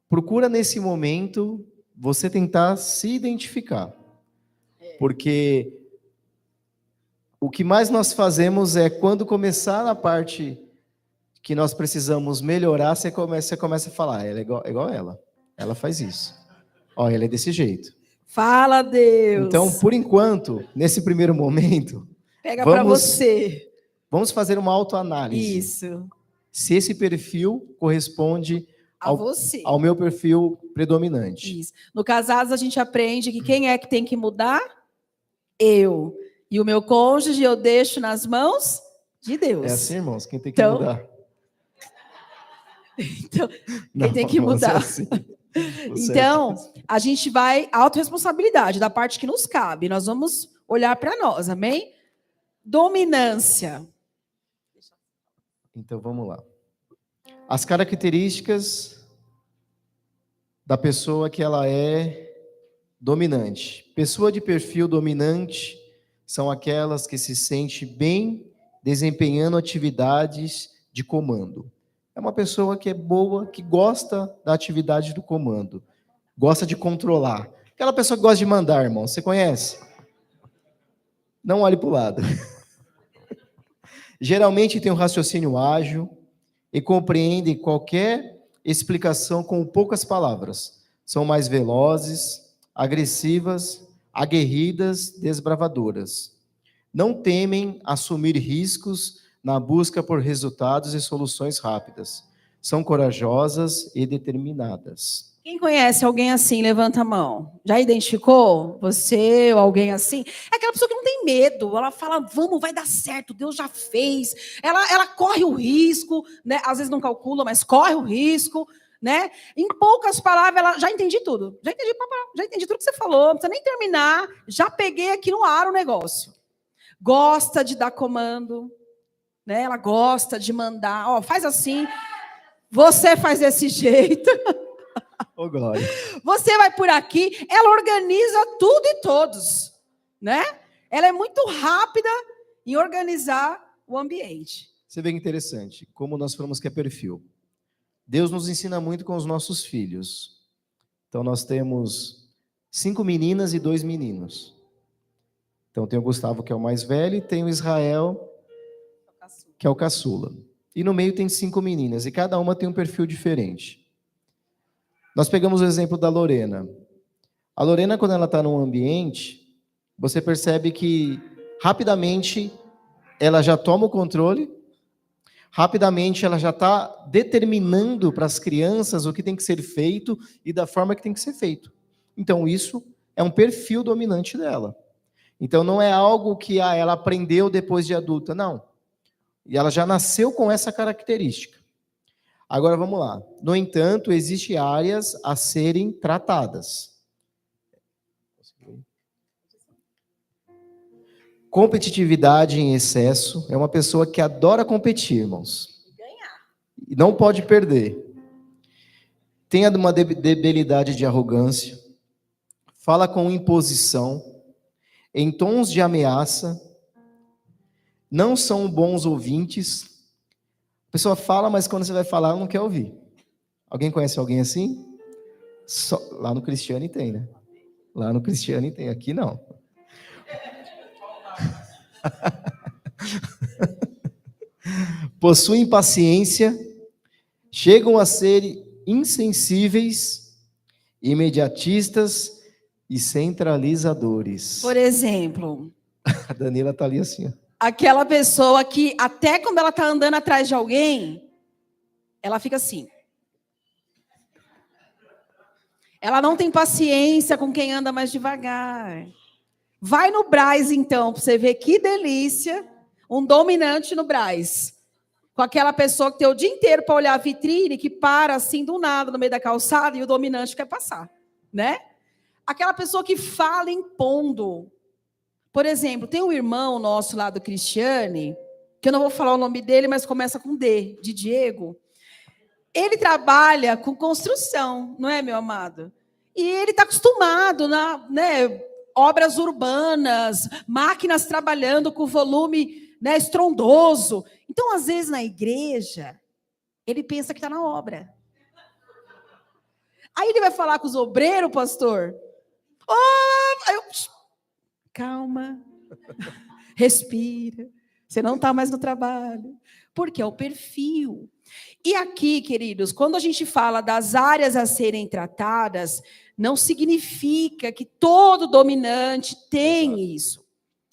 procura nesse momento você tentar se identificar. Porque o que mais nós fazemos é, quando começar a parte que nós precisamos melhorar, você começa a falar, ela é igual ela. Ela faz isso. Ó, ela é desse jeito. Fala, Deus. Então, por enquanto, nesse primeiro momento, Pega para você. Vamos fazer uma autoanálise. Isso. Se esse perfil corresponde você. Ao meu perfil predominante. Isso. No Casados, a gente aprende que quem é que tem que mudar? Eu. E o meu cônjuge eu deixo nas mãos de Deus. É assim, irmãos, quem tem que mudar? Então, quem tem que mudar? Assim. Então, a gente vai, autorresponsabilidade, da parte que nos cabe. Nós vamos olhar para nós, amém? Dominância. Então, vamos lá. As características da pessoa que ela é dominante. Pessoa de perfil dominante são aquelas que se sente bem desempenhando atividades de comando. É uma pessoa que é boa, que gosta da atividade do comando, gosta de controlar. Aquela pessoa que gosta de mandar, irmão, você conhece? Não olhe para o lado. Geralmente tem um raciocínio ágil e compreendem qualquer explicação com poucas palavras. São mais velozes, agressivas, aguerridas, desbravadoras. Não temem assumir riscos na busca por resultados e soluções rápidas. São corajosas e determinadas. Quem conhece alguém assim, levanta a mão. Já identificou? Você ou alguém assim? É aquela pessoa que não tem medo. Ela fala, vamos, vai dar certo, Deus já fez. Ela corre o risco, né? Às vezes não calcula, mas corre o risco, né? Em poucas palavras, ela já entendi tudo. Já entendi tudo que você falou, não precisa nem terminar. Já peguei aqui no ar o negócio. Gosta de dar comando, né? Ela gosta de mandar. Ó, faz assim, você faz desse jeito. Ô, glória. Você vai por aqui, ela organiza tudo e todos, né? Ela é muito rápida em organizar o ambiente. Você vê que interessante, como nós falamos que é perfil. Deus nos ensina muito com os nossos filhos. Então, nós temos 5 meninas e 2 meninos. Então, tem o Gustavo, que é o mais velho, e tem o Israel, que é o caçula. E no meio tem 5 meninas, e cada uma tem um perfil diferente. Nós pegamos o exemplo da Lorena. A Lorena, quando ela está num ambiente, você percebe que rapidamente ela já toma o controle, rapidamente ela já está determinando para as crianças o que tem que ser feito e da forma que tem que ser feito. Então, isso é um perfil dominante dela. Então, não é algo que ela aprendeu depois de adulta, não. E ela já nasceu com essa característica. Agora, vamos lá. No entanto, existem áreas a serem tratadas. Competitividade em excesso é uma pessoa que adora competir, irmãos. E não pode perder. Tem uma debilidade de arrogância. Fala com imposição. Em tons de ameaça. Não são bons ouvintes. A pessoa fala, mas quando você vai falar, ela não quer ouvir. Alguém conhece alguém assim? Lá no Cristiane tem, né? Lá no Cristiane tem, aqui não. Possuem paciência, chegam a ser insensíveis, imediatistas e centralizadores. Por exemplo, a Danila está ali assim, ó. Aquela pessoa que, até quando ela está andando atrás de alguém, ela fica assim. Ela não tem paciência com quem anda mais devagar. Vai no Brás, então, para você ver que delícia, um dominante no Brás. Com aquela pessoa que tem o dia inteiro para olhar a vitrine, que para assim do nada no meio da calçada e o dominante quer passar, né? Aquela pessoa que fala impondo. Por exemplo, tem um irmão nosso lá do Cristiane, que eu não vou falar o nome dele, mas começa com D, de Diego. Ele trabalha com construção, não é, meu amado? E ele está acostumado na, né, obras urbanas, máquinas trabalhando com volume, né, estrondoso. Então, às vezes, na igreja, ele pensa que está na obra. Aí ele vai falar com os obreiros, pastor. Calma, respira. Você não está mais no trabalho. Porque é o perfil. E aqui, queridos, quando a gente fala das áreas a serem tratadas, não significa que todo dominante tem isso.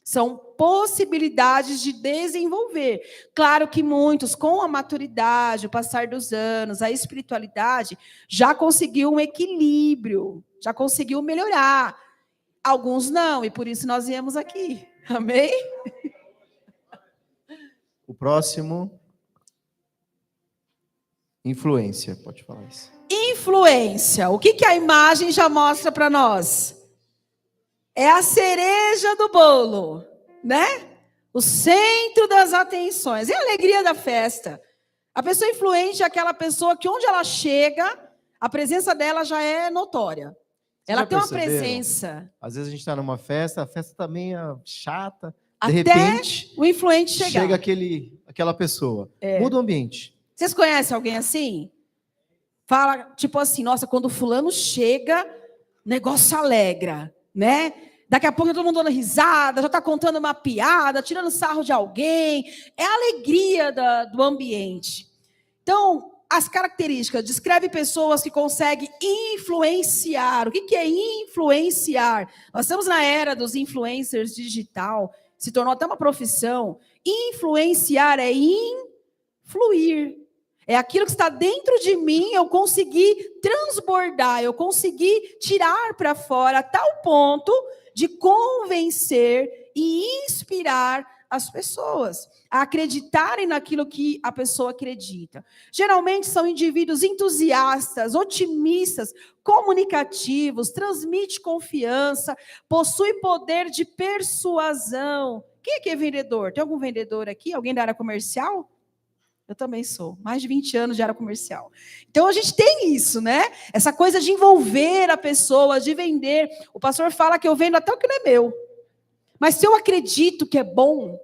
São possibilidades de desenvolver. Claro que muitos, com a maturidade, o passar dos anos, a espiritualidade, já conseguiu um equilíbrio, já conseguiu melhorar. Alguns não, e por isso nós viemos aqui. Amém? O próximo, influência, pode falar isso. Influência. O que a imagem já mostra para nós? É a cereja do bolo, né? O centro das atenções. É a alegria da festa. A pessoa influente é aquela pessoa que onde ela chega, a presença dela já é notória. Ela tem uma presença. Às vezes a gente está numa festa, a festa está meio chata. De Até repente, o influente chegar. Chega aquela pessoa. Muda o ambiente. Vocês conhecem alguém assim? Fala, tipo assim, nossa, quando o fulano chega, o negócio alegra, né? Daqui a pouco todo mundo dando risada, já está contando uma piada, tirando sarro de alguém. É a alegria do ambiente. Então, as características, descreve pessoas que conseguem influenciar. O que é influenciar? Nós estamos na era dos influencers digital, se tornou até uma profissão. Influenciar é influir. É aquilo que está dentro de mim, eu consegui transbordar, eu consegui tirar para fora a tal ponto de convencer e inspirar as pessoas a acreditarem naquilo que a pessoa acredita. Geralmente são indivíduos entusiastas, otimistas, comunicativos, transmite confiança, possui poder de persuasão. Quem aqui é vendedor? Tem algum vendedor aqui? Alguém da área comercial? Eu também sou. Mais de 20 anos de área comercial. Então, a gente tem isso, né? Essa coisa de envolver a pessoa, de vender. O pastor fala que eu vendo até o que não é meu. Mas se eu acredito que é bom,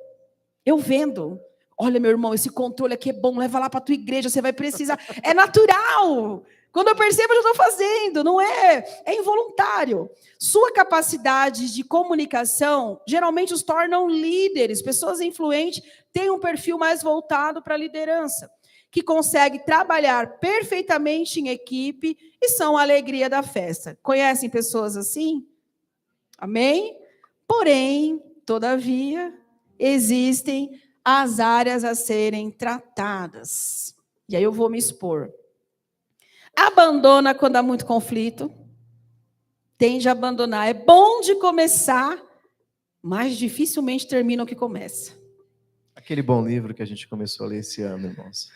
eu vendo. Olha, meu irmão, esse controle aqui é bom. Leva lá para a tua igreja, você vai precisar. É natural. Quando eu percebo, eu já estou fazendo. Não é? É involuntário. Sua capacidade de comunicação geralmente os tornam líderes. Pessoas influentes têm um perfil mais voltado para a liderança, que consegue trabalhar perfeitamente em equipe e são a alegria da festa. Conhecem pessoas assim? Amém? Porém, todavia, existem as áreas a serem tratadas. E aí eu vou me expor. Abandona quando há muito conflito. Tende a abandonar. É bom de começar, mas dificilmente termina o que começa. Aquele bom livro que a gente começou a ler esse ano, irmãos.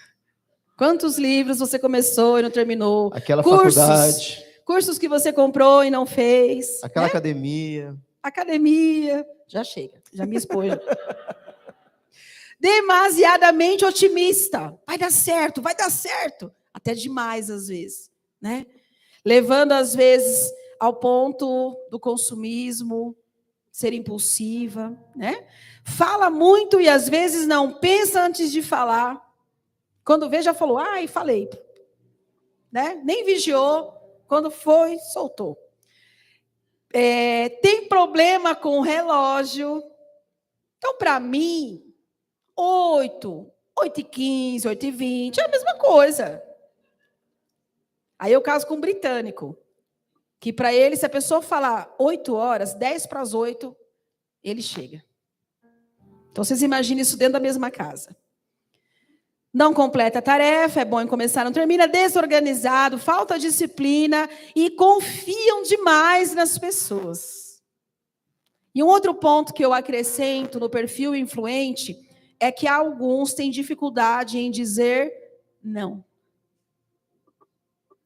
Quantos livros você começou e não terminou? Aquela faculdade. Cursos que você comprou e não fez. Aquela academia. Academia. Já chega, já me expôs. Demasiadamente otimista. Vai dar certo, vai dar certo. Até demais, às vezes, né? Levando, às vezes, ao ponto do consumismo, ser impulsiva, né? Fala muito e, às vezes, não pensa antes de falar. Quando vê, já falou, ai, falei. Né? Nem vigiou. Quando foi, soltou. Tem problema com o relógio. Então, para mim, 8h15, 8h20, é a mesma coisa. Aí eu caso com um britânico, que para ele, se a pessoa falar 8 horas, 7:50, ele chega. Então, vocês imaginem isso dentro da mesma casa. Não completa a tarefa, é bom em começar, não termina, desorganizado, falta disciplina e confiam demais nas pessoas. E um outro ponto que eu acrescento no perfil influente é que alguns têm dificuldade em dizer não.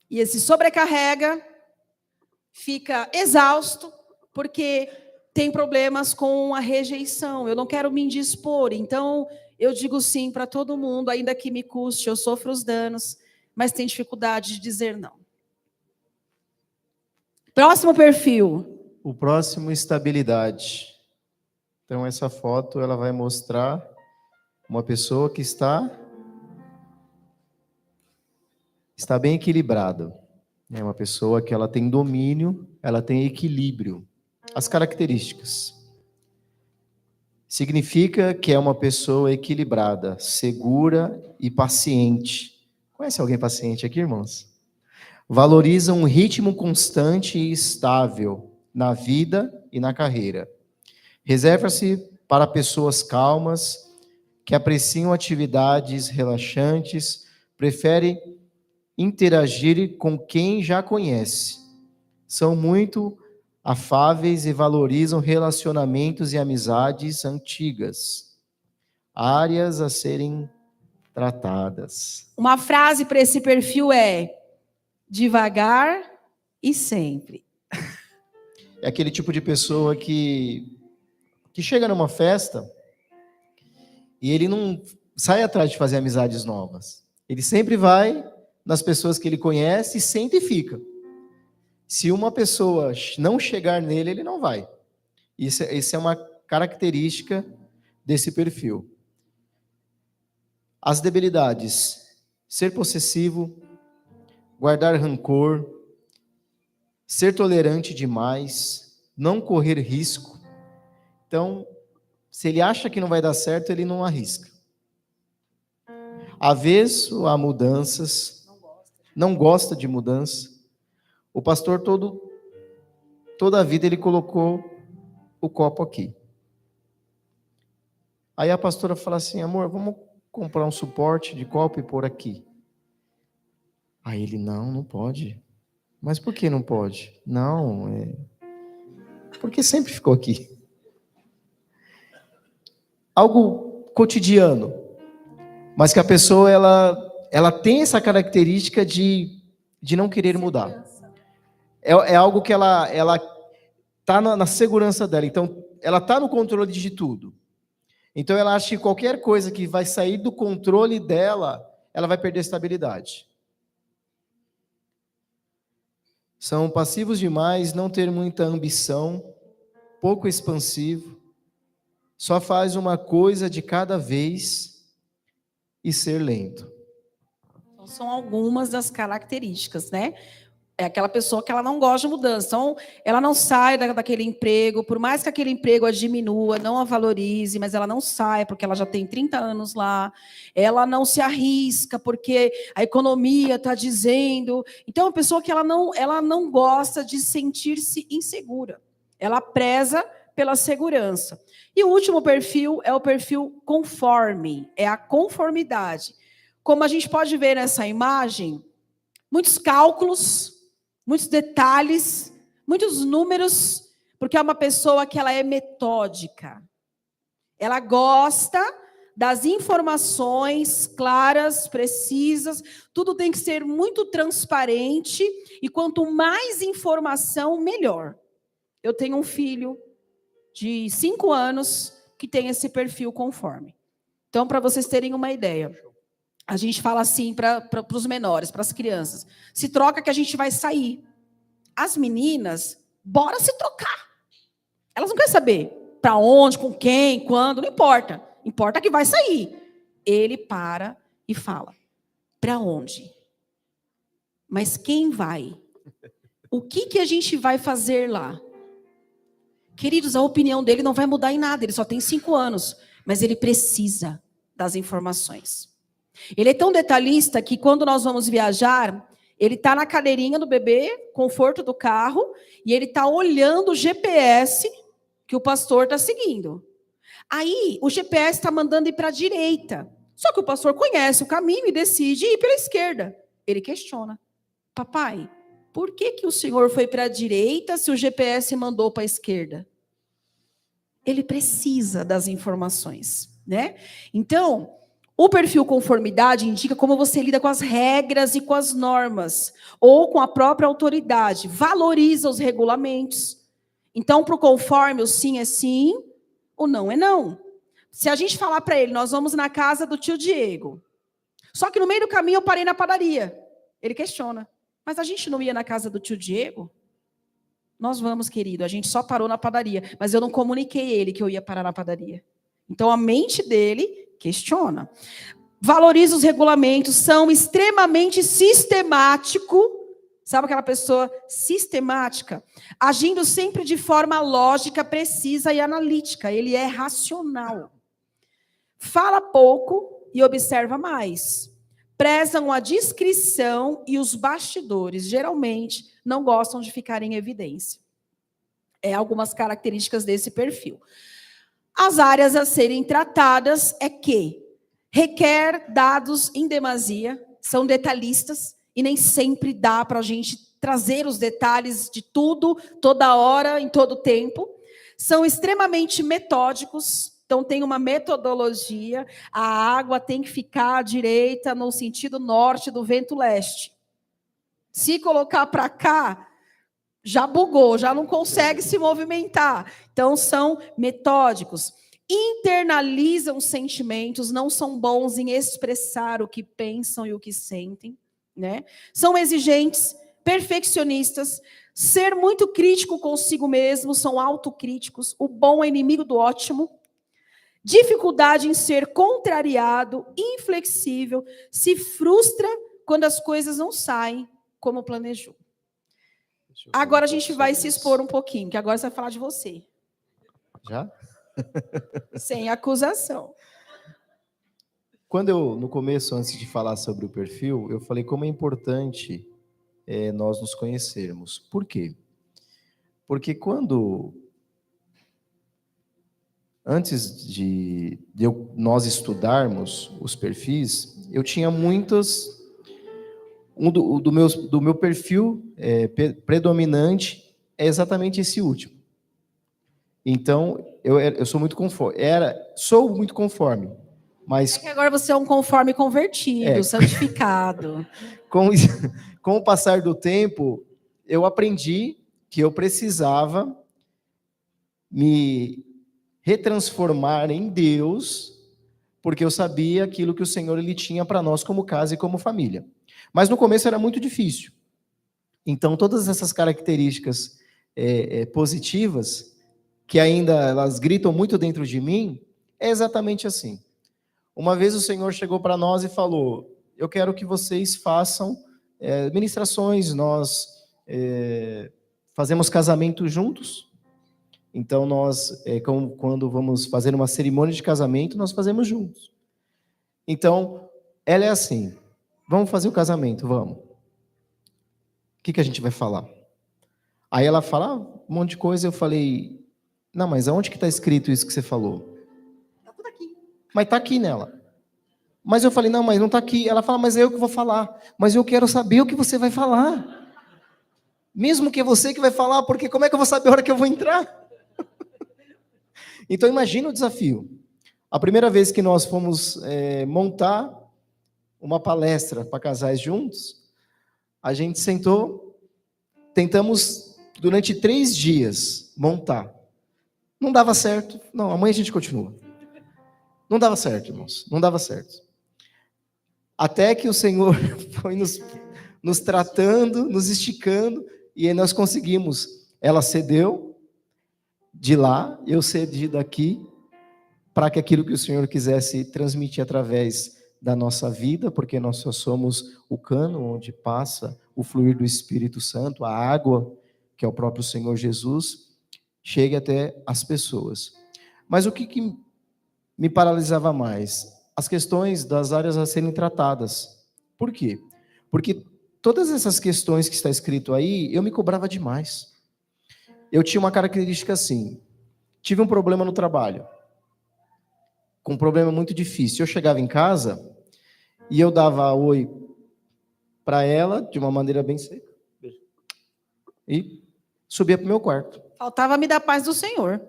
E esse sobrecarrega, fica exausto, porque tem problemas com a rejeição. Eu não quero me indispor, então eu digo sim para todo mundo, ainda que me custe, eu sofro os danos, mas tem dificuldade de dizer não. Próximo perfil. O próximo, estabilidade. Então, essa foto ela vai mostrar Uma pessoa que está bem equilibrada. É uma pessoa que ela tem domínio, ela tem equilíbrio. As características. Significa que é uma pessoa equilibrada, segura e paciente. Conhece alguém paciente aqui, irmãos? Valoriza um ritmo constante e estável na vida e na carreira. Reserva-se para pessoas calmas, que apreciam atividades relaxantes, prefere interagir com quem já conhece. São muito afáveis e valorizam relacionamentos e amizades antigas. Áreas a serem tratadas. Uma frase para esse perfil é: devagar e sempre. É aquele tipo de pessoa que chega numa festa e ele não sai atrás de fazer amizades novas. Ele sempre vai nas pessoas que ele conhece e senta e fica. Se uma pessoa não chegar nele, ele não vai. Isso é uma característica desse perfil. As debilidades: ser possessivo, guardar rancor, ser tolerante demais, não correr risco. Então, se ele acha que não vai dar certo, ele não arrisca. Avesso a mudanças, não gosta de mudança. O pastor toda a vida ele colocou o copo aqui. Aí a pastora fala assim: amor, vamos comprar um suporte de copo e pôr aqui. Aí ele: não pode. Mas por que não pode? Não, porque sempre ficou aqui. Algo cotidiano, mas que a pessoa ela tem essa característica de não querer mudar. É algo que ela está na segurança dela, então ela está no controle de tudo. Então ela acha que qualquer coisa que vai sair do controle dela, ela vai perder estabilidade. São passivos demais, não ter muita ambição, pouco expansivo, só faz uma coisa de cada vez e ser lento. Então, são algumas das características, né? É aquela pessoa que ela não gosta de mudança. Então, ela não sai daquele emprego, por mais que aquele emprego a diminua, não a valorize, mas ela não sai porque ela já tem 30 anos lá. Ela não se arrisca porque a economia está dizendo. Então, é uma pessoa que ela não gosta de sentir-se insegura. Ela preza pela segurança. E o último perfil é o perfil conforme, é a conformidade. Como a gente pode ver nessa imagem, muitos cálculos, muitos detalhes, muitos números, porque é uma pessoa que ela é metódica. Ela gosta das informações claras, precisas, tudo tem que ser muito transparente, e quanto mais informação, melhor. Eu tenho um filho de 5 anos que tem esse perfil conforme. Então, para vocês terem uma ideia, a gente fala assim para os menores, para as crianças: se troca que a gente vai sair. As meninas, bora se trocar. Elas não querem saber para onde, com quem, quando, não importa. Importa que vai sair. Ele para e fala: para onde? Mas quem vai? O que a gente vai fazer lá? Queridos, a opinião dele não vai mudar em nada. Ele só tem 5 anos. Mas ele precisa das informações. Ele é tão detalhista que quando nós vamos viajar, ele está na cadeirinha do bebê, conforto do carro, e ele está olhando o GPS que o pastor está seguindo. Aí, o GPS está mandando ir para a direita. Só que o pastor conhece o caminho e decide ir pela esquerda. Ele questiona: papai, por que o senhor foi para a direita se o GPS mandou para a esquerda? Ele precisa das informações, né? Então, o perfil conformidade indica como você lida com as regras e com as normas, ou com a própria autoridade. Valoriza os regulamentos. Então, para o conforme, o sim é sim, o não é não. Se a gente falar para ele: nós vamos na casa do tio Diego, só que no meio do caminho eu parei na padaria. Ele questiona: mas a gente não ia na casa do tio Diego? Nós vamos, querido, a gente só parou na padaria, mas eu não comuniquei ele que eu ia parar na padaria. Então, a mente dele Questiona. Valoriza os regulamentos, são extremamente sistemático. Sabe aquela pessoa sistemática? Agindo sempre de forma lógica, precisa e analítica. Ele é racional. Fala pouco e observa mais. Prezam a discrição e os bastidores. Geralmente, não gostam de ficar em evidência. Algumas características desse perfil. As áreas a serem tratadas é que requer dados em demasia, são detalhistas, e nem sempre dá para a gente trazer os detalhes de tudo, toda hora, em todo tempo. São extremamente metódicos, então tem uma metodologia, a água tem que ficar à direita no sentido norte do vento leste. Se colocar para cá, já bugou, já não consegue se movimentar. Então, são metódicos. Internalizam sentimentos, não são bons em expressar o que pensam e o que sentem, né? São exigentes, perfeccionistas, ser muito crítico consigo mesmo, são autocríticos, o bom é inimigo do ótimo, dificuldade em ser contrariado, inflexível, se frustra quando as coisas não saem como planejou. Agora a gente vai se expor um pouquinho, que agora você vai falar de você. Já? Sem acusação. Quando no começo, antes de falar sobre o perfil, eu falei como é importante nós nos conhecermos. Por quê? Porque antes de nós estudarmos os perfis, eu tinha muitas... do meu perfil predominante é exatamente esse último. Então, eu sou muito conforme. Sou muito conforme, mas... que agora você é um conforme convertido, santificado. Com o passar do tempo, eu aprendi que eu precisava me retransformar em Deus, porque eu sabia aquilo que o Senhor ele tinha para nós como casa e como família. Mas no começo era muito difícil. Então, todas essas características positivas, que ainda elas gritam muito dentro de mim, é exatamente assim. Uma vez o Senhor chegou para nós e falou: eu quero que vocês façam ministrações, nós fazemos casamento juntos. Então, nós, quando vamos fazer uma cerimônia de casamento, nós fazemos juntos. Então, ela é assim: vamos fazer o casamento, vamos. O que a gente vai falar? Aí ela fala um monte de coisa, eu falei: não, mas aonde que está escrito isso que você falou? Está tudo aqui. Mas está aqui nela. Mas eu falei: não, mas não está aqui. Ela fala: mas é eu que vou falar. Mas eu quero saber o que você vai falar. Mesmo que é você que vai falar, porque como é que eu vou saber a hora que eu vou entrar? Então imagina o desafio. A primeira vez que nós fomos montar uma palestra para casais juntos, a gente sentou, tentamos durante 3 dias montar. Não dava certo. Não, amanhã a gente continua. Não dava certo, irmãos. Não dava certo. Até que o Senhor foi nos tratando, nos esticando, e aí nós conseguimos. Ela cedeu de lá, eu cedi daqui, para que aquilo que o Senhor quisesse transmitir através da nossa vida, porque nós só somos o cano onde passa o fluir do Espírito Santo, a água, que é o próprio Senhor Jesus, chegue até as pessoas. Mas o que me paralisava mais? As questões das áreas a serem tratadas. Por quê? Porque todas essas questões que está escrito aí, eu me cobrava demais. Eu tinha uma característica assim: tive um problema no trabalho, com um problema muito difícil. Eu chegava em casa e eu dava oi para ela de uma maneira bem seca e subia para o meu quarto. Faltava me dar paz do Senhor.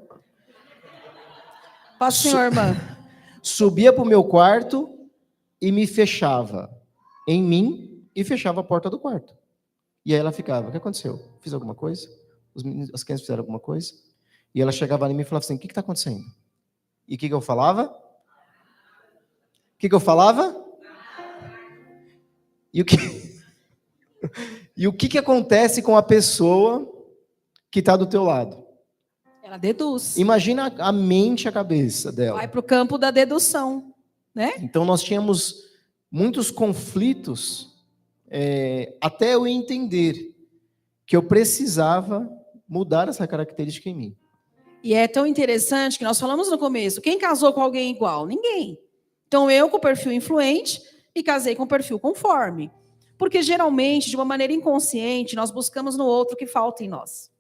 Paz do Senhor, irmã. Subia para o meu quarto e me fechava em mim e fechava a porta do quarto. E aí ela ficava: o que aconteceu? Fiz alguma coisa? As crianças fizeram alguma coisa? E ela chegava em mim e falava assim: o que está acontecendo? E o que eu falava? O que eu falava? E o que acontece com a pessoa que está do teu lado? Ela deduz. Imagina a mente, a cabeça dela. Vai para o campo da dedução. né? Então nós tínhamos muitos conflitos até eu entender que eu precisava mudar essa característica em mim. E é tão interessante que nós falamos no começo, quem casou com alguém igual? Ninguém. Então eu com perfil influente e casei com perfil conforme. Porque geralmente, de uma maneira inconsciente, nós buscamos no outro o que falta em nós.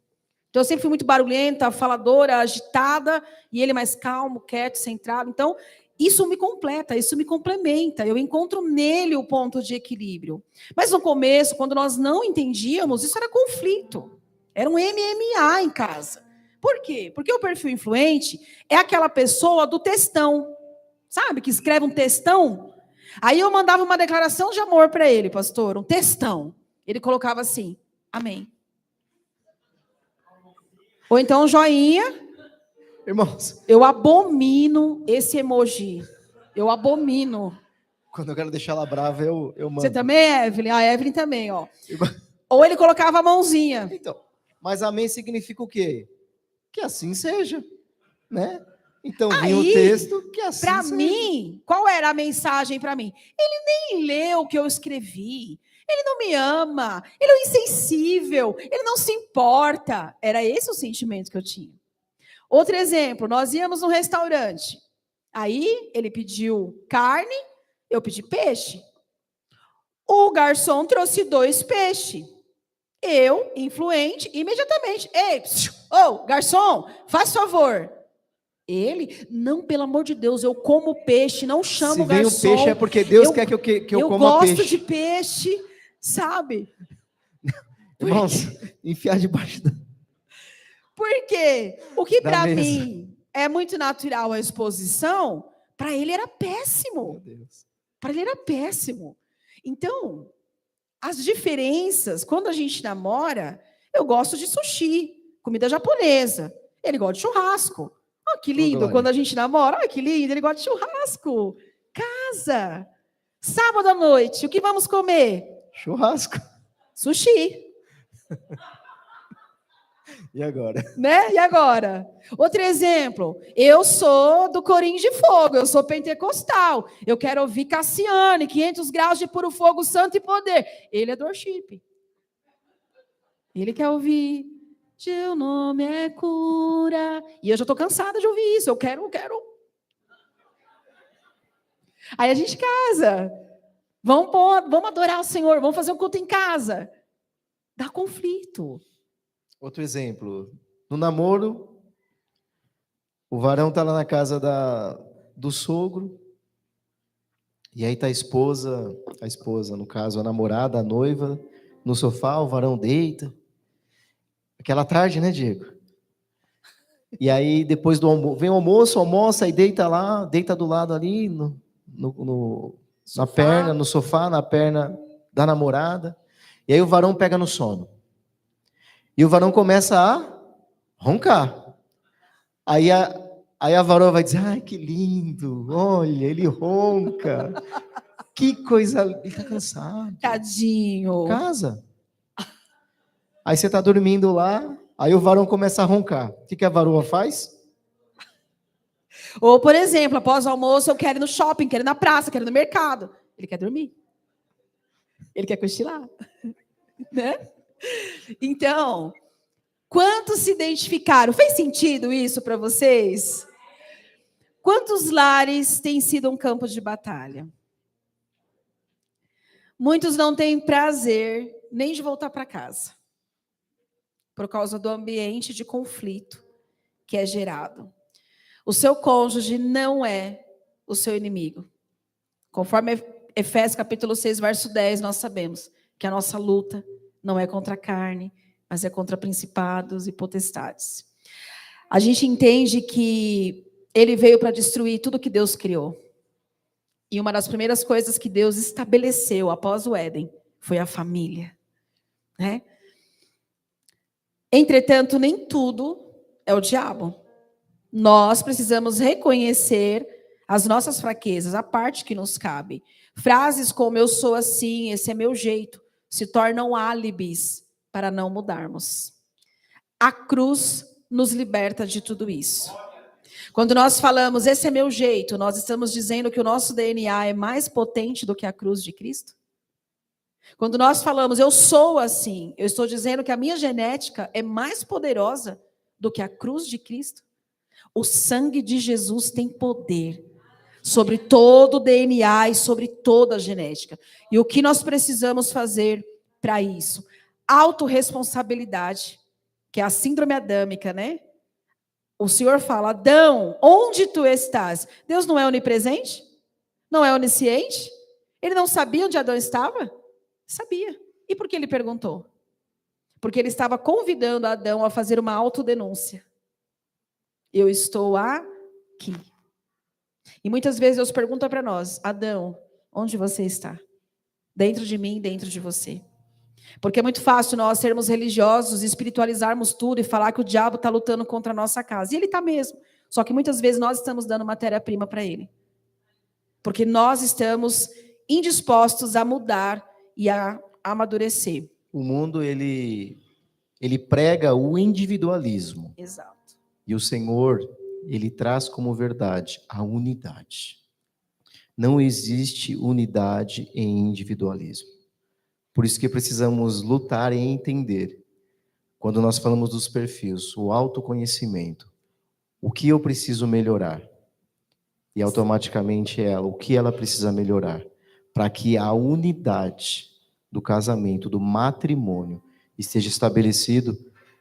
Então eu sempre fui muito barulhenta, faladora, agitada, e ele mais calmo, quieto, centrado. Então isso me completa, isso me complementa. Eu encontro nele o ponto de equilíbrio. Mas no começo, quando nós não entendíamos, isso era conflito. Era um MMA em casa. Por quê? Porque o perfil influente é aquela pessoa do textão. Sabe? Que escreve um textão. Aí eu mandava uma declaração de amor para ele, pastor, um textão. Ele colocava assim, amém. Ou então um joinha. Irmãos, Eu abomino esse emoji. Eu abomino. quando eu quero deixar ela brava, eu mando. Você também, Evelyn? A Evelyn também, ó. Ou ele colocava a mãozinha. Então, mas amém significa o quê? Que assim seja, né? Então, vinha o texto, que assim Para seja. mim, qual era a mensagem para mim? Ele nem leu o que eu escrevi. Ele não me ama. Ele é um insensível. Ele não se importa. Era esse o sentimento que eu tinha. Outro exemplo, nós íamos num restaurante. Aí, ele pediu carne, eu pedi peixe. O garçom trouxe 2 peixes. Eu, influente, imediatamente. Ei, garçom, faz favor. Ele, não, pelo amor de Deus, eu como peixe, não chamo o garçom. Se vem o peixe é porque Deus quer que eu coma peixe. Eu gosto de peixe, sabe? Irmãos, enfiar debaixo da... Por quê? O que para mim é muito natural a exposição, para ele era péssimo. Para ele era péssimo. Então, as diferenças, quando a gente namora, eu gosto de sushi, comida japonesa. Ele gosta de churrasco. Oh, que lindo, quando a gente namora. Oh, que lindo, ele gosta de churrasco. Casa. Sábado à noite, o que vamos comer? Churrasco. Sushi. E agora? Né? E agora? Outro exemplo. Eu sou do Corinho de Fogo, eu sou pentecostal. Eu quero ouvir Cassiane, 500 graus de puro fogo, santo e poder. Ele é do worship. Ele quer ouvir... Teu nome é cura. E eu já estou cansada de ouvir isso. Eu quero. Aí a gente casa. Vamos adorar o Senhor. Vamos fazer um culto em casa. Dá conflito. Outro exemplo. No namoro, o varão está lá na casa do sogro. E aí está a esposa, no caso, a namorada, a noiva, no sofá, o varão deita. Aquela tarde, né, Diego? E aí, depois do almoço, vem o almoço, almoça e deita lá, deita do lado ali, na perna, no sofá, na perna da namorada. E aí o varão pega no sono. E o varão começa a roncar. Aí a varoa vai dizer, ai, que lindo, olha, ele ronca. Que coisa, ele está cansado. Tadinho. Casa. Aí você está dormindo lá, aí o varão começa a roncar. O que a varoa faz? Ou, por exemplo, após o almoço, eu quero ir no shopping, quero ir na praça, quero ir no mercado. Ele quer dormir. Ele quer cochilar. Né? Então, quantos se identificaram? Fez sentido isso para vocês? Quantos lares têm sido um campo de batalha? Muitos não têm prazer nem de voltar para casa, por causa do ambiente de conflito que é gerado. O seu cônjuge não é o seu inimigo. Conforme Efésios capítulo 6, verso 10, nós sabemos que a nossa luta não é contra a carne, mas é contra principados e potestades. A gente entende que ele veio para destruir tudo que Deus criou. E uma das primeiras coisas que Deus estabeleceu após o Éden foi a família, né? Entretanto, nem tudo é o diabo. Nós precisamos reconhecer as nossas fraquezas, a parte que nos cabe. Frases como eu sou assim, esse é meu jeito, se tornam álibis para não mudarmos. A cruz nos liberta de tudo isso. Quando nós falamos, esse é meu jeito, nós estamos dizendo que o nosso DNA é mais potente do que a cruz de Cristo? Quando nós falamos, eu sou assim, eu estou dizendo que a minha genética é mais poderosa do que a cruz de Cristo? O sangue de Jesus tem poder sobre todo o DNA e sobre toda a genética. E o que nós precisamos fazer para isso? Autorresponsabilidade, que é a síndrome adâmica, né? O Senhor fala, Adão, onde tu estás? Deus não é onipresente? Não é onisciente? Ele não sabia onde Adão estava? Sabia. E por que ele perguntou? Porque ele estava convidando Adão a fazer uma autodenúncia. Eu estou aqui. E muitas vezes Deus pergunta para nós, Adão, onde você está? Dentro de mim, dentro de você. Porque é muito fácil nós sermos religiosos, espiritualizarmos tudo e falar que o diabo está lutando contra a nossa casa. E ele está mesmo. Só que muitas vezes nós estamos dando matéria-prima para ele. Porque nós estamos indispostos a mudar e a amadurecer. O mundo, ele prega o individualismo. Exato. E o Senhor, ele traz como verdade a unidade. Não existe unidade em individualismo. Por isso que precisamos lutar e entender. Quando nós falamos dos perfis, o autoconhecimento, o que eu preciso melhorar? E automaticamente ela, o que ela precisa melhorar? Para que a unidade do casamento, do matrimônio, esteja estabelecido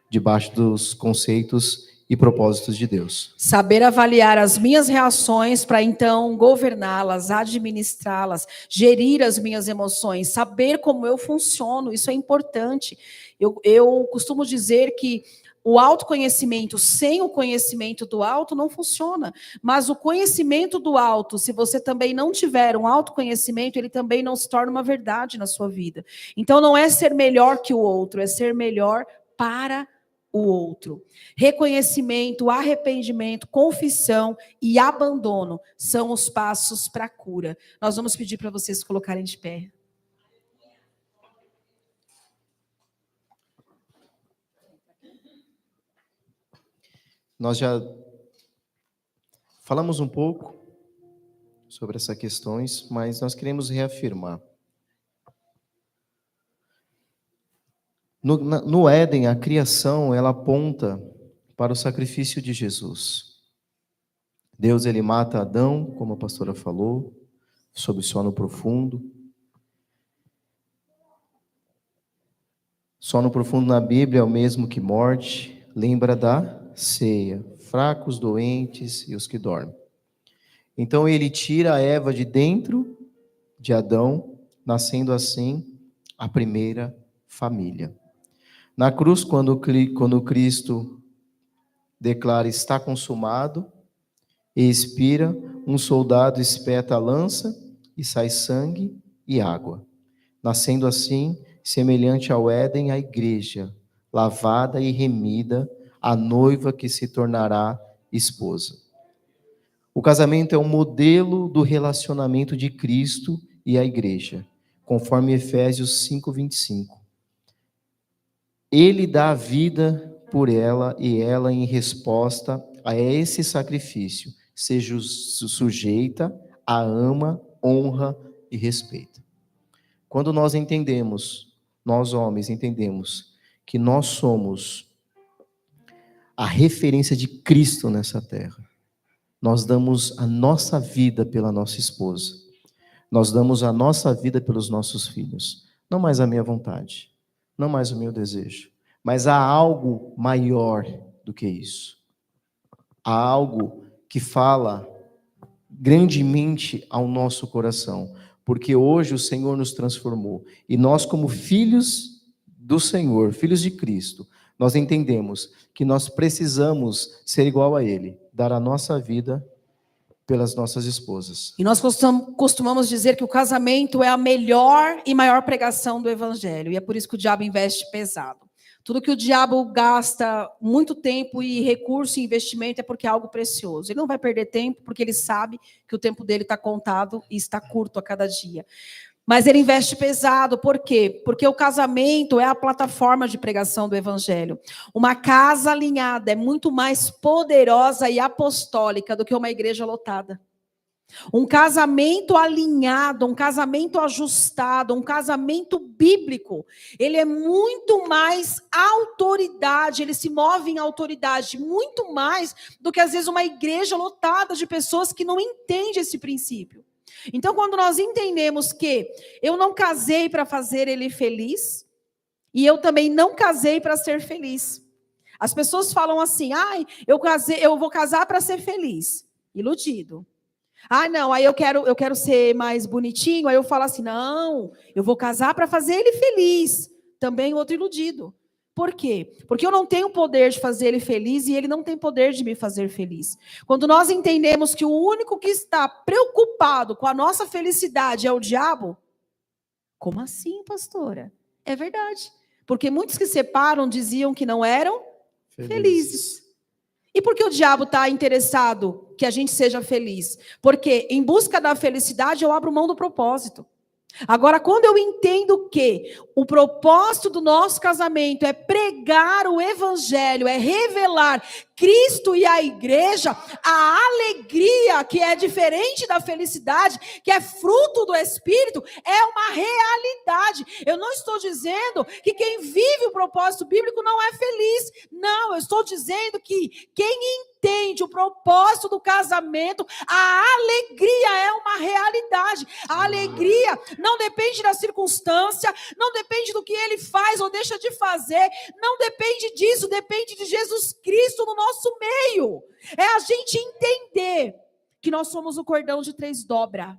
debaixo dos conceitos e propósitos de Deus. Saber avaliar as minhas reações para então governá-las, administrá-las, gerir as minhas emoções, saber como eu funciono, isso é importante. Eu costumo dizer que o autoconhecimento sem o conhecimento do alto não funciona, mas o conhecimento do alto, se você também não tiver um autoconhecimento, ele também não se torna uma verdade na sua vida. Então não é ser melhor que o outro, é ser melhor para o outro. Reconhecimento, arrependimento, confissão e abandono são os passos para a cura. Nós vamos pedir para vocês colocarem de pé. Nós já falamos um pouco sobre essas questões, mas nós queremos reafirmar. No Éden, a criação, ela aponta para o sacrifício de Jesus. Deus, ele mata Adão, como a pastora falou, sob o sono profundo. Sono profundo na Bíblia é o mesmo que morte, lembra da ceia, fracos, doentes e os que dormem. Então ele tira a Eva de dentro de Adão, nascendo assim a primeira família. Na cruz, quando Cristo declara está consumado e expira, um soldado espeta a lança e sai sangue e água. Nascendo assim, semelhante ao Éden, a igreja, lavada e remida, a noiva que se tornará esposa. O casamento é um modelo do relacionamento de Cristo e a igreja, conforme Efésios 5:25. Ele dá a vida por ela e ela, em resposta a esse sacrifício, seja sujeita, a ama, honra e respeita. Quando nós entendemos, nós homens entendemos que nós somos a referência de Cristo nessa terra, nós damos a nossa vida pela nossa esposa, nós damos a nossa vida pelos nossos filhos, não mais a minha vontade, não mais o meu desejo, mas há algo maior do que isso. Há algo que fala grandemente ao nosso coração, porque hoje o Senhor nos transformou, e nós, como filhos do Senhor, filhos de Cristo, nós entendemos que nós precisamos ser igual a Ele, dar a nossa vida pelas nossas esposas. E nós costumamos dizer que o casamento é a melhor e maior pregação do Evangelho. E é por isso que o diabo investe pesado. Tudo que o diabo gasta muito tempo e recurso e investimento é porque é algo precioso. Ele não vai perder tempo porque ele sabe que o tempo dele está contado e está curto a cada dia. Mas ele investe pesado, por quê? Porque o casamento é a plataforma de pregação do evangelho. Uma casa alinhada é muito mais poderosa e apostólica do que uma igreja lotada. Um casamento alinhado, um casamento ajustado, um casamento bíblico, ele é muito mais autoridade, ele se move em autoridade, muito mais do que às vezes uma igreja lotada de pessoas que não entendem esse princípio. Então, quando nós entendemos que eu não casei para fazer ele feliz, e eu também não casei para ser feliz. As pessoas falam assim, eu vou casar para ser feliz. Iludido. Não, aí eu quero ser mais bonitinho, aí eu falo assim, não, eu vou casar para fazer ele feliz. Também outro iludido. Por quê? Porque eu não tenho poder de fazer ele feliz e ele não tem poder de me fazer feliz. Quando nós entendemos que o único que está preocupado com a nossa felicidade é o diabo, como assim, pastora? É verdade. Porque muitos que separam diziam que não eram felizes. E por que o diabo está interessado que a gente seja feliz? Porque em busca da felicidade eu abro mão do propósito. Agora, quando eu entendo que o propósito do nosso casamento é pregar o evangelho, é revelar Cristo e a igreja, a alegria que é diferente da felicidade, que é fruto do Espírito, é uma realidade. Eu não estou dizendo que quem vive o propósito bíblico não é feliz. Não, eu estou dizendo que quem entende o propósito do casamento, a alegria é uma realidade. A alegria não depende da circunstância, não depende do que ele faz ou deixa de fazer, não depende disso, depende de Jesus Cristo no nosso meio. É a gente entender que nós somos o cordão de 3 dobras.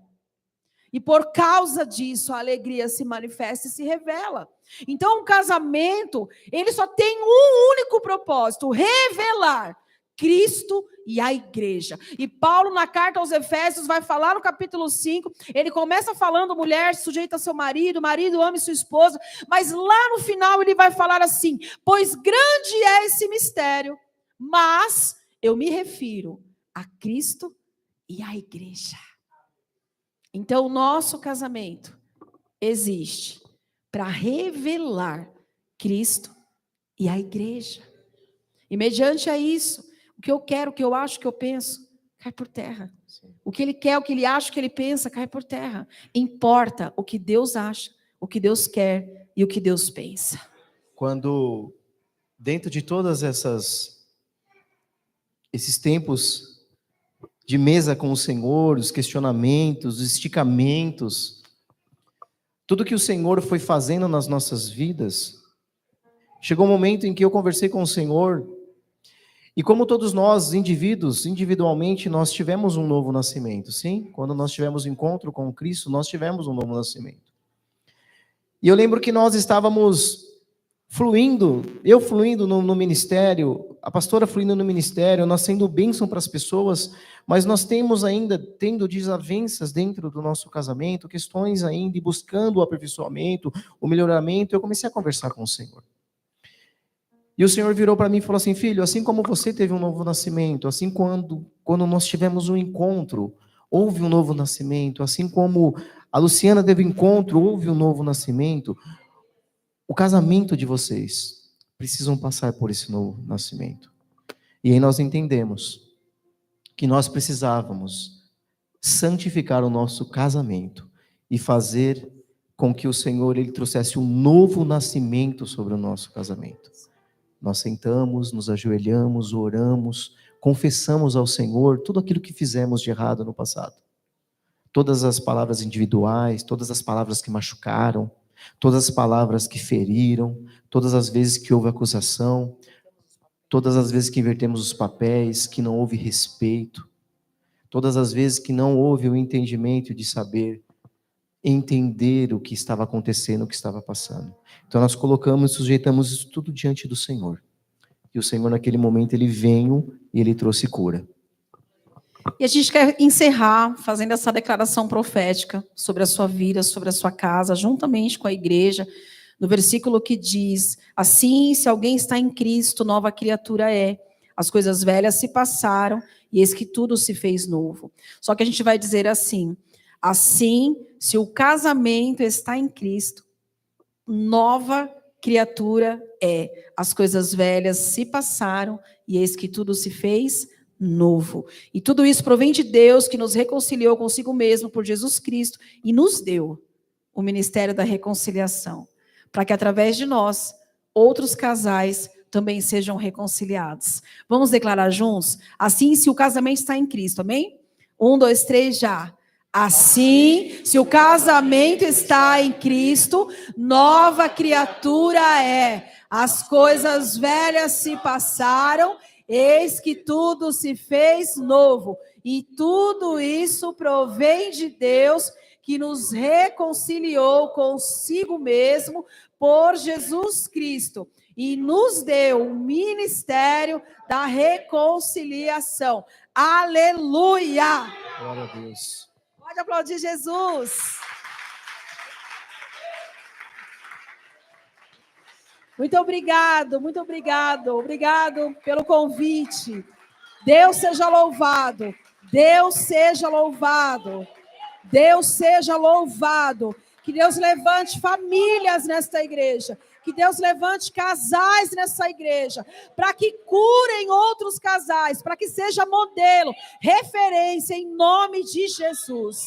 E por causa disso, a alegria se manifesta e se revela. Então, o casamento, ele só tem um único propósito: revelar Cristo e a igreja. E Paulo, na carta aos Efésios, vai falar no capítulo 5, ele começa falando, mulher, sujeita a seu marido, marido ame sua esposa, mas lá no final ele vai falar assim, pois grande é esse mistério, mas eu me refiro a Cristo e a igreja. Então, o nosso casamento existe para revelar Cristo e a igreja. E mediante a isso, o que eu quero, o que eu acho, o que eu penso, cai por terra. O que ele quer, o que ele acha, o que ele pensa, cai por terra. Importa o que Deus acha, o que Deus quer e o que Deus pensa. Quando, dentro de todas esses tempos de mesa com o Senhor, os questionamentos, os esticamentos, tudo que o Senhor foi fazendo nas nossas vidas, chegou um momento em que eu conversei com o Senhor. E como todos nós, individualmente, nós tivemos um novo nascimento, sim? Quando nós tivemos encontro com Cristo, nós tivemos um novo nascimento. E eu lembro que nós estávamos eu fluindo no ministério, a pastora fluindo no ministério, nós sendo bênção para as pessoas, mas nós tendo desavenças dentro do nosso casamento, questões ainda, e buscando o aperfeiçoamento, o melhoramento. Eu comecei a conversar com o Senhor. E o Senhor virou para mim e falou assim, filho, assim como você teve um novo nascimento, assim quando nós tivemos um encontro, houve um novo nascimento, assim como a Luciana teve um encontro, houve um novo nascimento, o casamento de vocês precisam passar por esse novo nascimento. E aí nós entendemos que nós precisávamos santificar o nosso casamento e fazer com que o Senhor ele trouxesse um novo nascimento sobre o nosso casamento. Nós sentamos, nos ajoelhamos, oramos, confessamos ao Senhor tudo aquilo que fizemos de errado no passado. Todas as palavras individuais, todas as palavras que machucaram, todas as palavras que feriram, todas as vezes que houve acusação, todas as vezes que invertemos os papéis, que não houve respeito, todas as vezes que não houve o entendimento de saber entender o que estava acontecendo, o que estava passando. Então nós colocamos e sujeitamos isso tudo diante do Senhor. E o Senhor naquele momento ele veio e ele trouxe cura. E a gente quer encerrar fazendo essa declaração profética sobre a sua vida, sobre a sua casa, juntamente com a igreja, no versículo que diz, assim, se alguém está em Cristo, nova criatura é. As coisas velhas se passaram e eis que tudo se fez novo. Só que a gente vai dizer assim, Assim, se o casamento está em Cristo, nova criatura é. As coisas velhas se passaram e eis que tudo se fez novo. E tudo isso provém de Deus, que nos reconciliou consigo mesmo por Jesus Cristo e nos deu o ministério da reconciliação, para que através de nós, outros casais também sejam reconciliados. Vamos declarar juntos? Assim, se o casamento está em Cristo, amém? 1, 2, 3, já. Assim, se o casamento está em Cristo, nova criatura é. As coisas velhas se passaram, eis que tudo se fez novo. E tudo isso provém de Deus, que nos reconciliou consigo mesmo por Jesus Cristo e nos deu o ministério da reconciliação. Aleluia! Glória a Deus. Pode aplaudir Jesus. Muito obrigado, muito obrigado. Obrigado pelo convite. Deus seja louvado. Deus seja louvado. Deus seja louvado. Que Deus levante famílias nesta igreja. Que Deus levante casais nessa igreja. Para que curem outros casais. Para que seja modelo, referência em nome de Jesus.